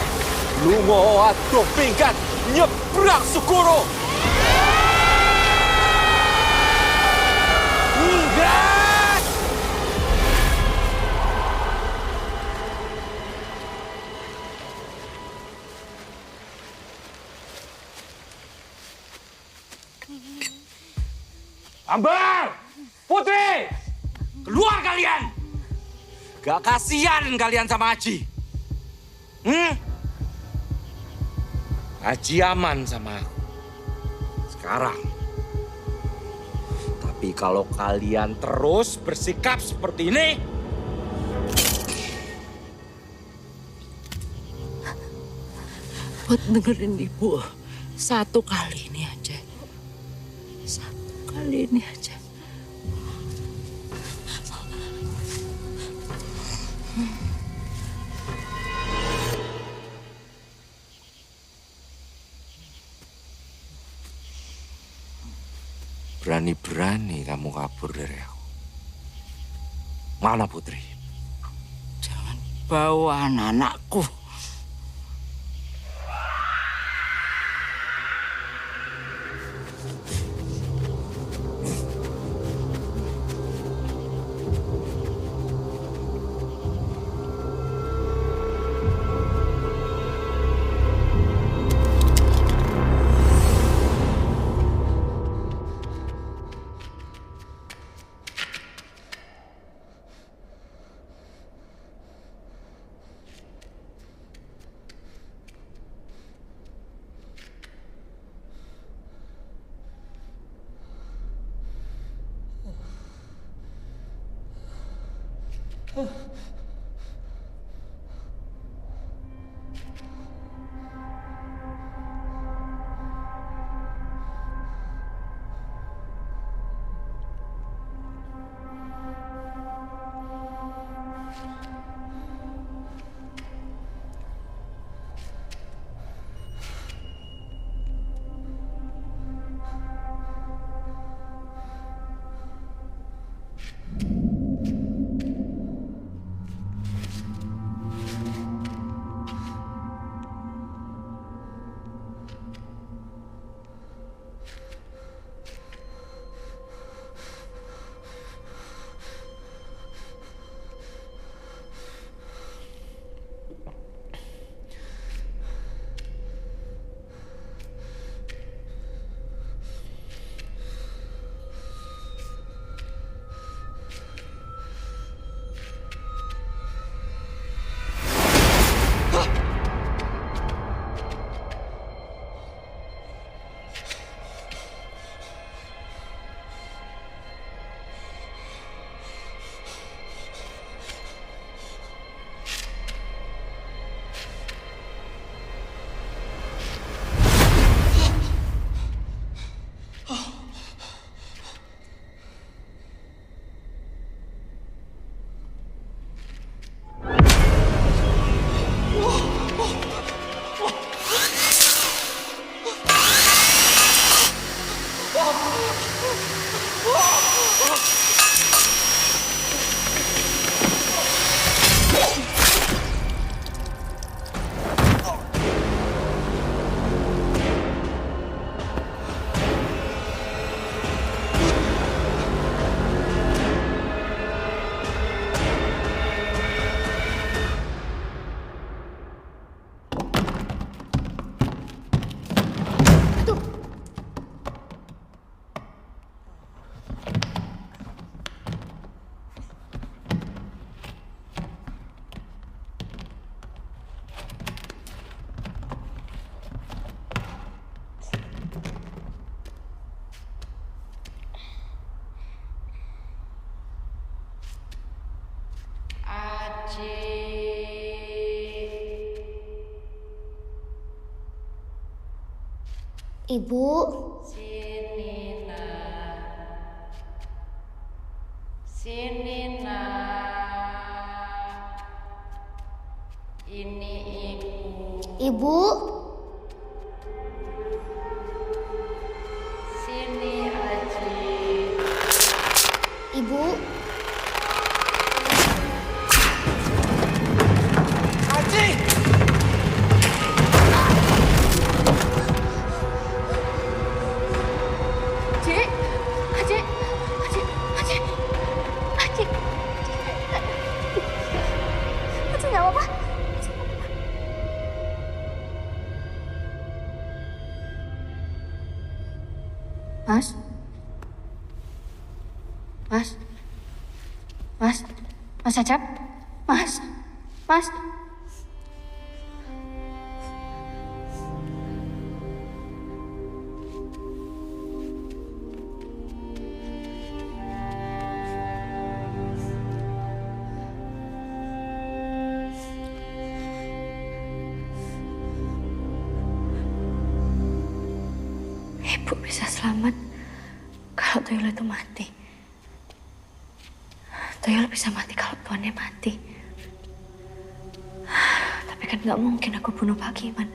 Lunga adoh pinggat nyebrang segoro. Enggak! Ambar! Putri! Keluar kalian! Gak kasihan kalian sama Aji. Aji aman sama aku. Sekarang. Tapi kalau kalian terus bersikap seperti ini... Buat dengerin Ibu. Satu kali ini aja. Satu kali ini aja. Berani-berani kamu kabur dari aku. Mana Putri? Jangan bawa anak-anakku. Ibu. Sini nak. Sini nak. Ini ibu. Ibu. Sini Aji. Ibu. Aji! Nggak apa-apa. Mas? Mas? Mas? Mas Acap? Mas? Mas? Ibu bisa selamat kalau Tuyul itu mati. Tuyul bisa mati kalau tuannya mati. Tapi kan nggak mungkin aku bunuh Pak Giman.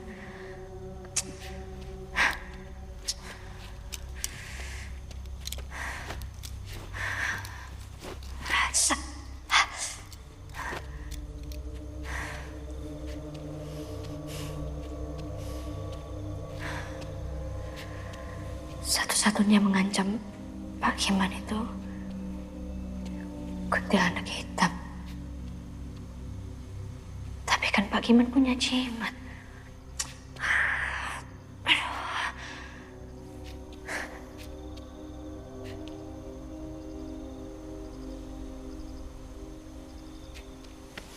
Satu-satunya mengancam Pak Giman itu kuntilanak hitam. Tapi kan Pak Giman punya jimat.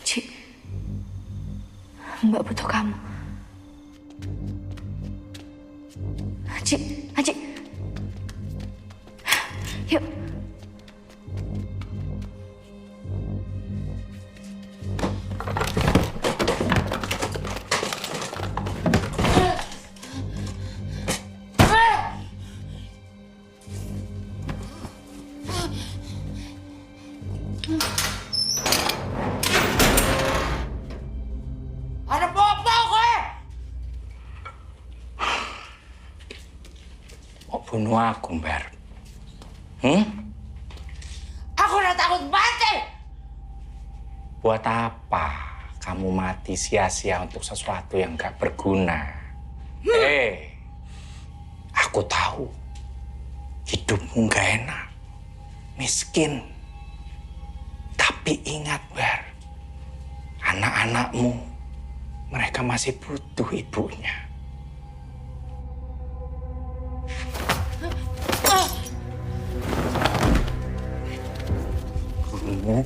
Ci, Mbak butuh kamu. Ci, Aji. Yuk. Ada apa kowe? Kok bunuh aku, Mbar? Aku udah takut mati. Buat apa kamu mati sia-sia untuk sesuatu yang gak berguna? Aku tahu hidupmu gak enak, miskin. Tapi ingat, Bar, anak-anakmu, mereka masih butuh ibunya. Kamu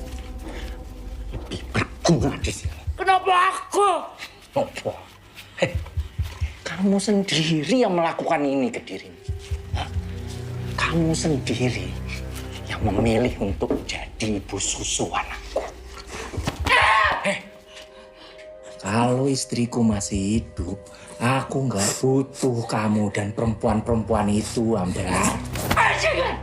lebih berguna di sini. Kenapa aku? Apa? Kamu sendiri yang melakukan ini ke dirimu. Hah? Kamu sendiri yang memilih untuk jadi ibu susu anakku. Kalau istriku masih hidup, aku nggak butuh kamu dan perempuan-perempuan itu, Ambar. Jangan!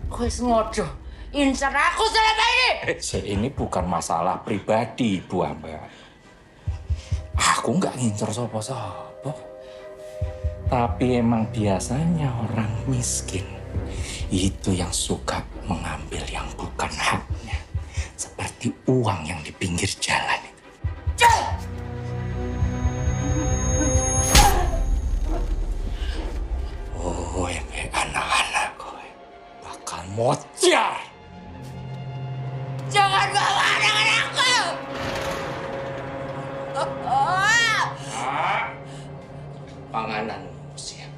Kowe sengaja incar aku selama ini. Ini bukan masalah pribadi, Bu Ambar. Aku nggak ngincer sopo-sopo. Tapi emang biasanya orang miskin itu yang suka mengambil yang bukan haknya. Seperti uang yang di pinggir jalan itu. Oh, ini anak-anak gue bakal mocar. Jangan bawa anak-anakku. Pangananmu siap.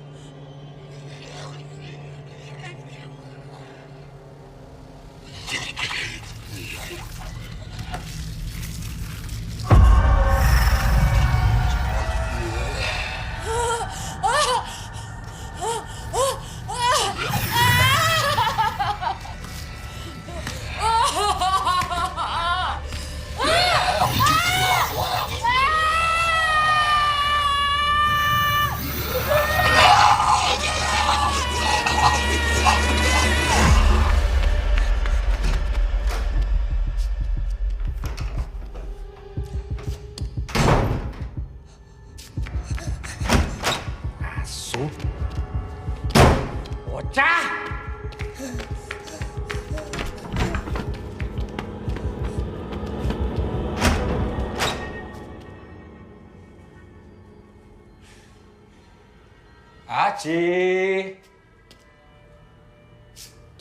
Ji.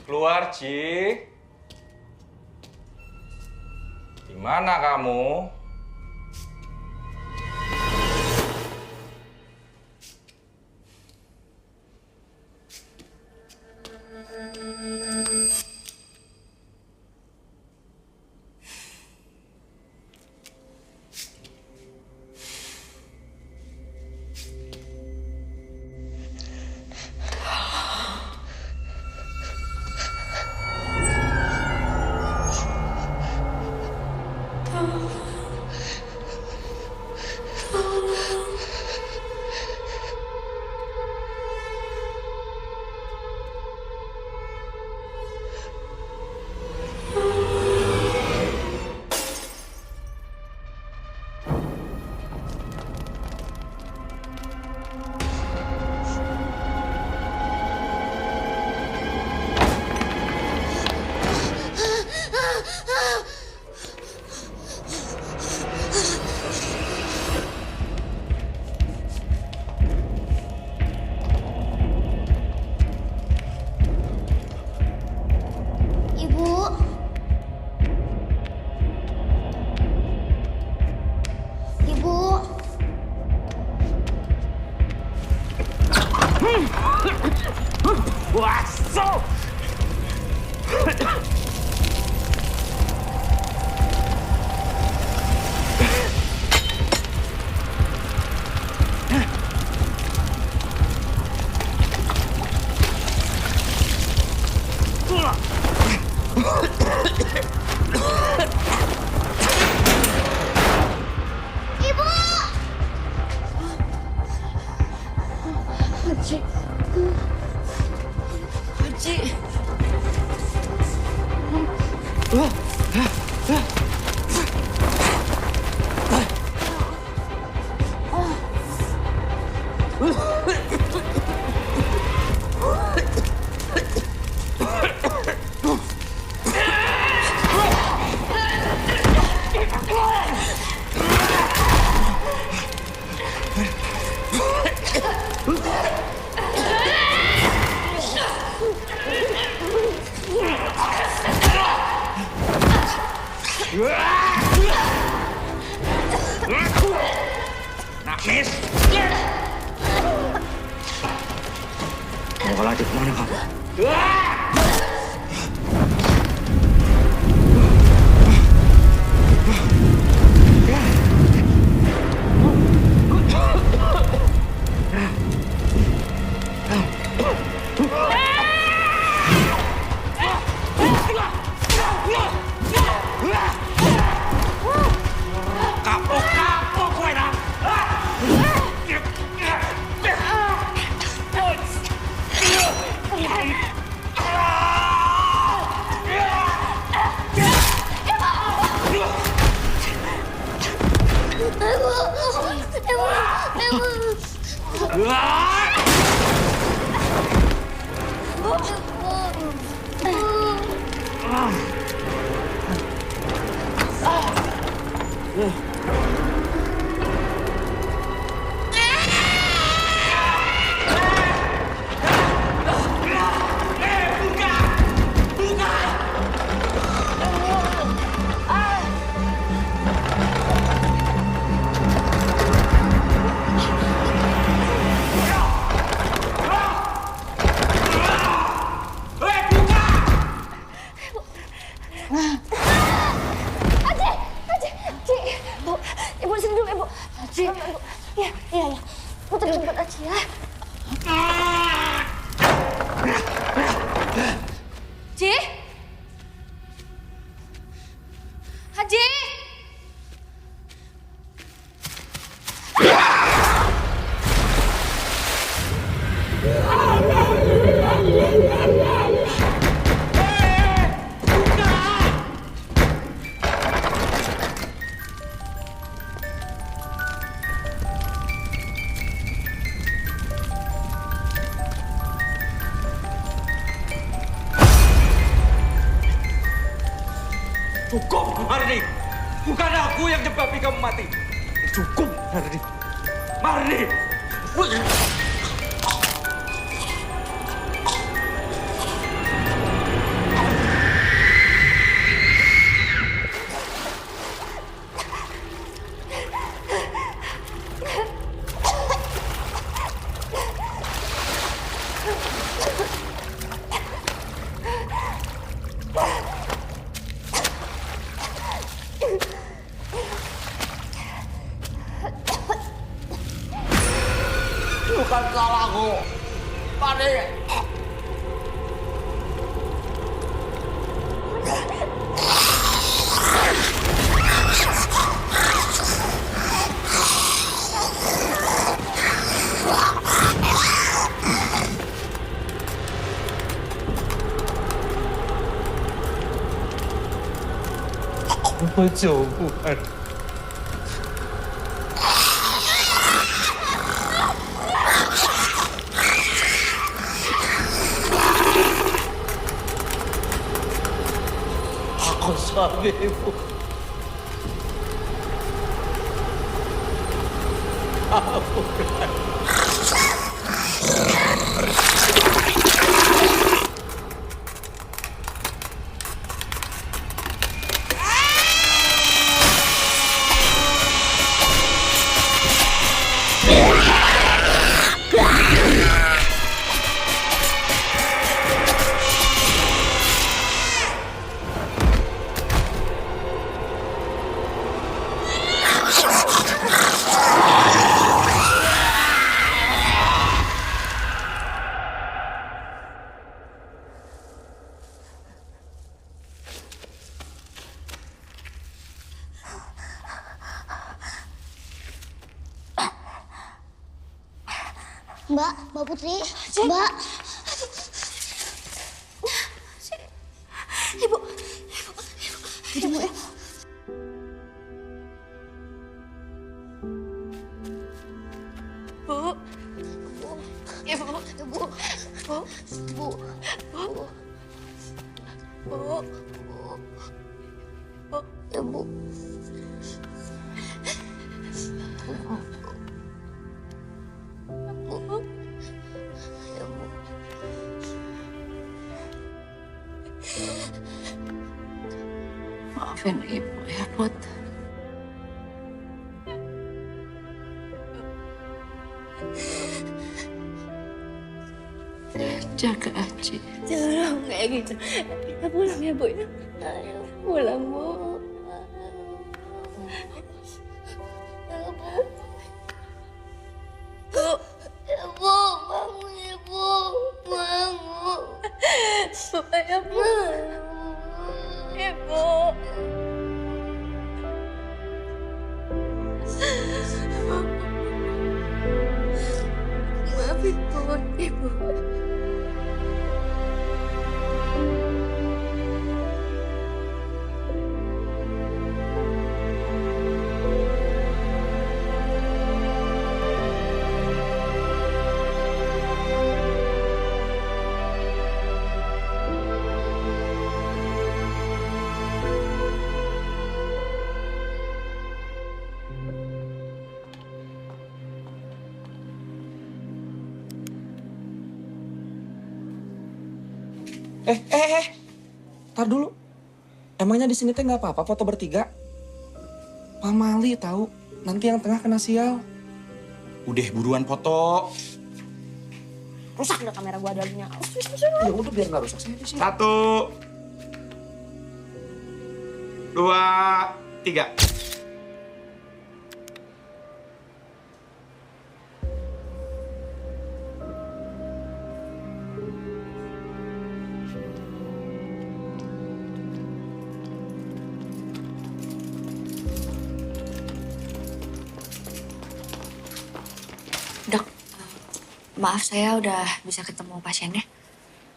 Keluar, Ji. Di mana kamu? Nangis. Mau lari kemana kamu? Cukup, Marni. Bukan aku yang nyebabkan kamu mati. Cukup, Marni. Marni. bukan salahku. Pade.我救不完。Aku suamimu. Ampunkan. Mbak Putri, Mbak. Ibu ya. Bu. Ibu. Bu. Bu. Bu. Bu. Bu. Bu. Ibu. Maafin ibu ya, Put. Jaga Aji. Jangan kayak gitu. Kita pulang ya, Bu ya. Ayo pulang, Bu. Bu. Ibu, bangun Ibu. Bangun. Supaya Bu. Ibu. Maafin Put, Ibu. Tar dulu. Emangnya di sini teh nggak apa-apa foto bertiga? Pamali tahu, nanti yang tengah kena sial. Udah buruan foto. Rusak dah kamera gua adanya. Ya udah biar nggak rusak saya di sini. 1, 2, 3. Dok, maaf saya udah bisa ketemu pasiennya.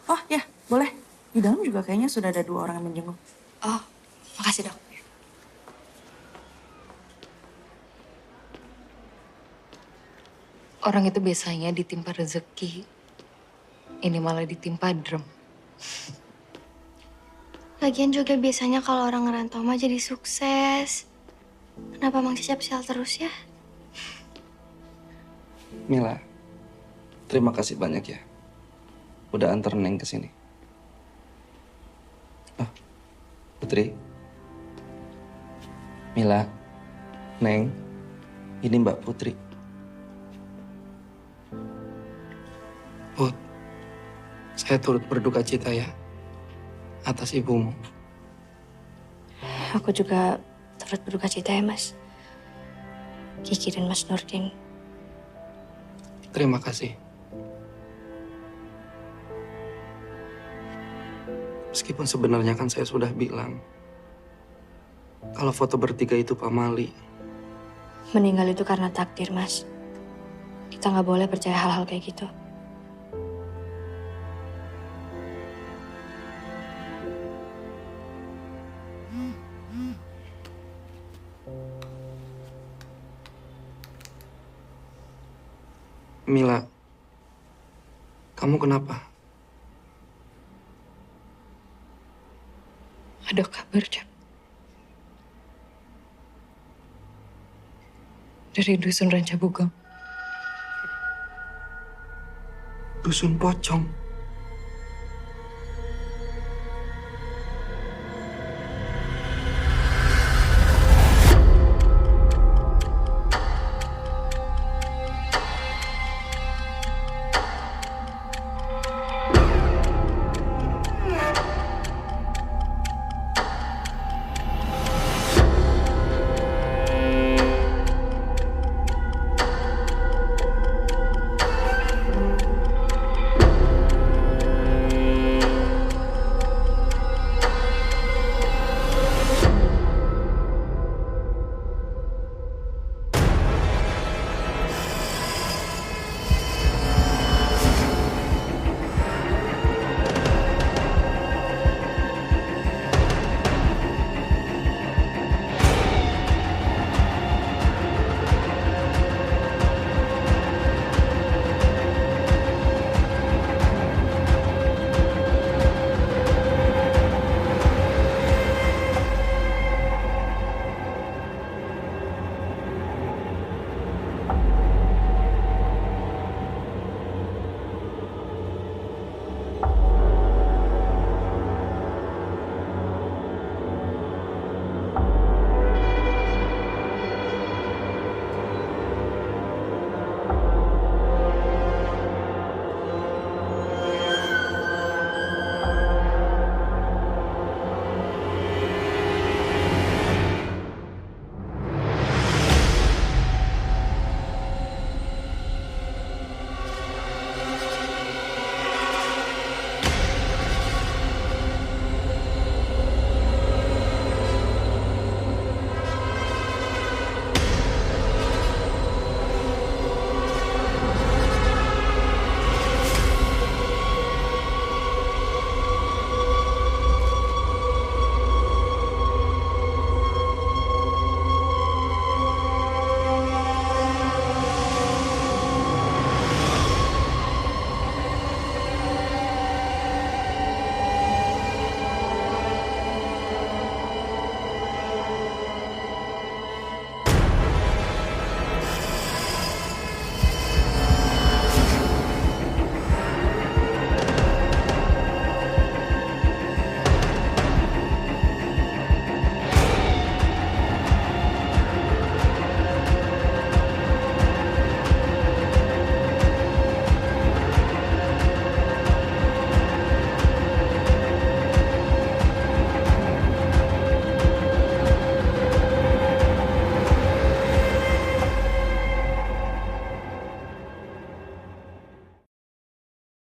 Oh ya, boleh. Di dalam juga kayaknya sudah ada 2 orang yang menjenguk. Oh, makasih dok. Orang itu biasanya ditimpa rezeki. Ini malah ditimpa drum. Lagian juga biasanya kalau orang ngerantau mah jadi sukses. Kenapa Mang Cecep sial terus ya? Mila, terima kasih banyak ya. Udah antar Neng ke sini. Oh, Putri. Mila, Neng, ini Mbak Putri. Put, saya turut berduka cita ya atas ibumu. Aku juga turut berduka cita ya, Mas. Kiki dan Mas Nurdin. Terima kasih. Meskipun sebenarnya kan saya sudah bilang kalau foto bertiga itu pamali. Meninggal itu karena takdir, Mas. Kita nggak boleh percaya hal-hal kayak gitu. Mila, kamu kenapa? Ada kabar, Cap. Dari Dusun Ranca Bugong. Dusun Pocong?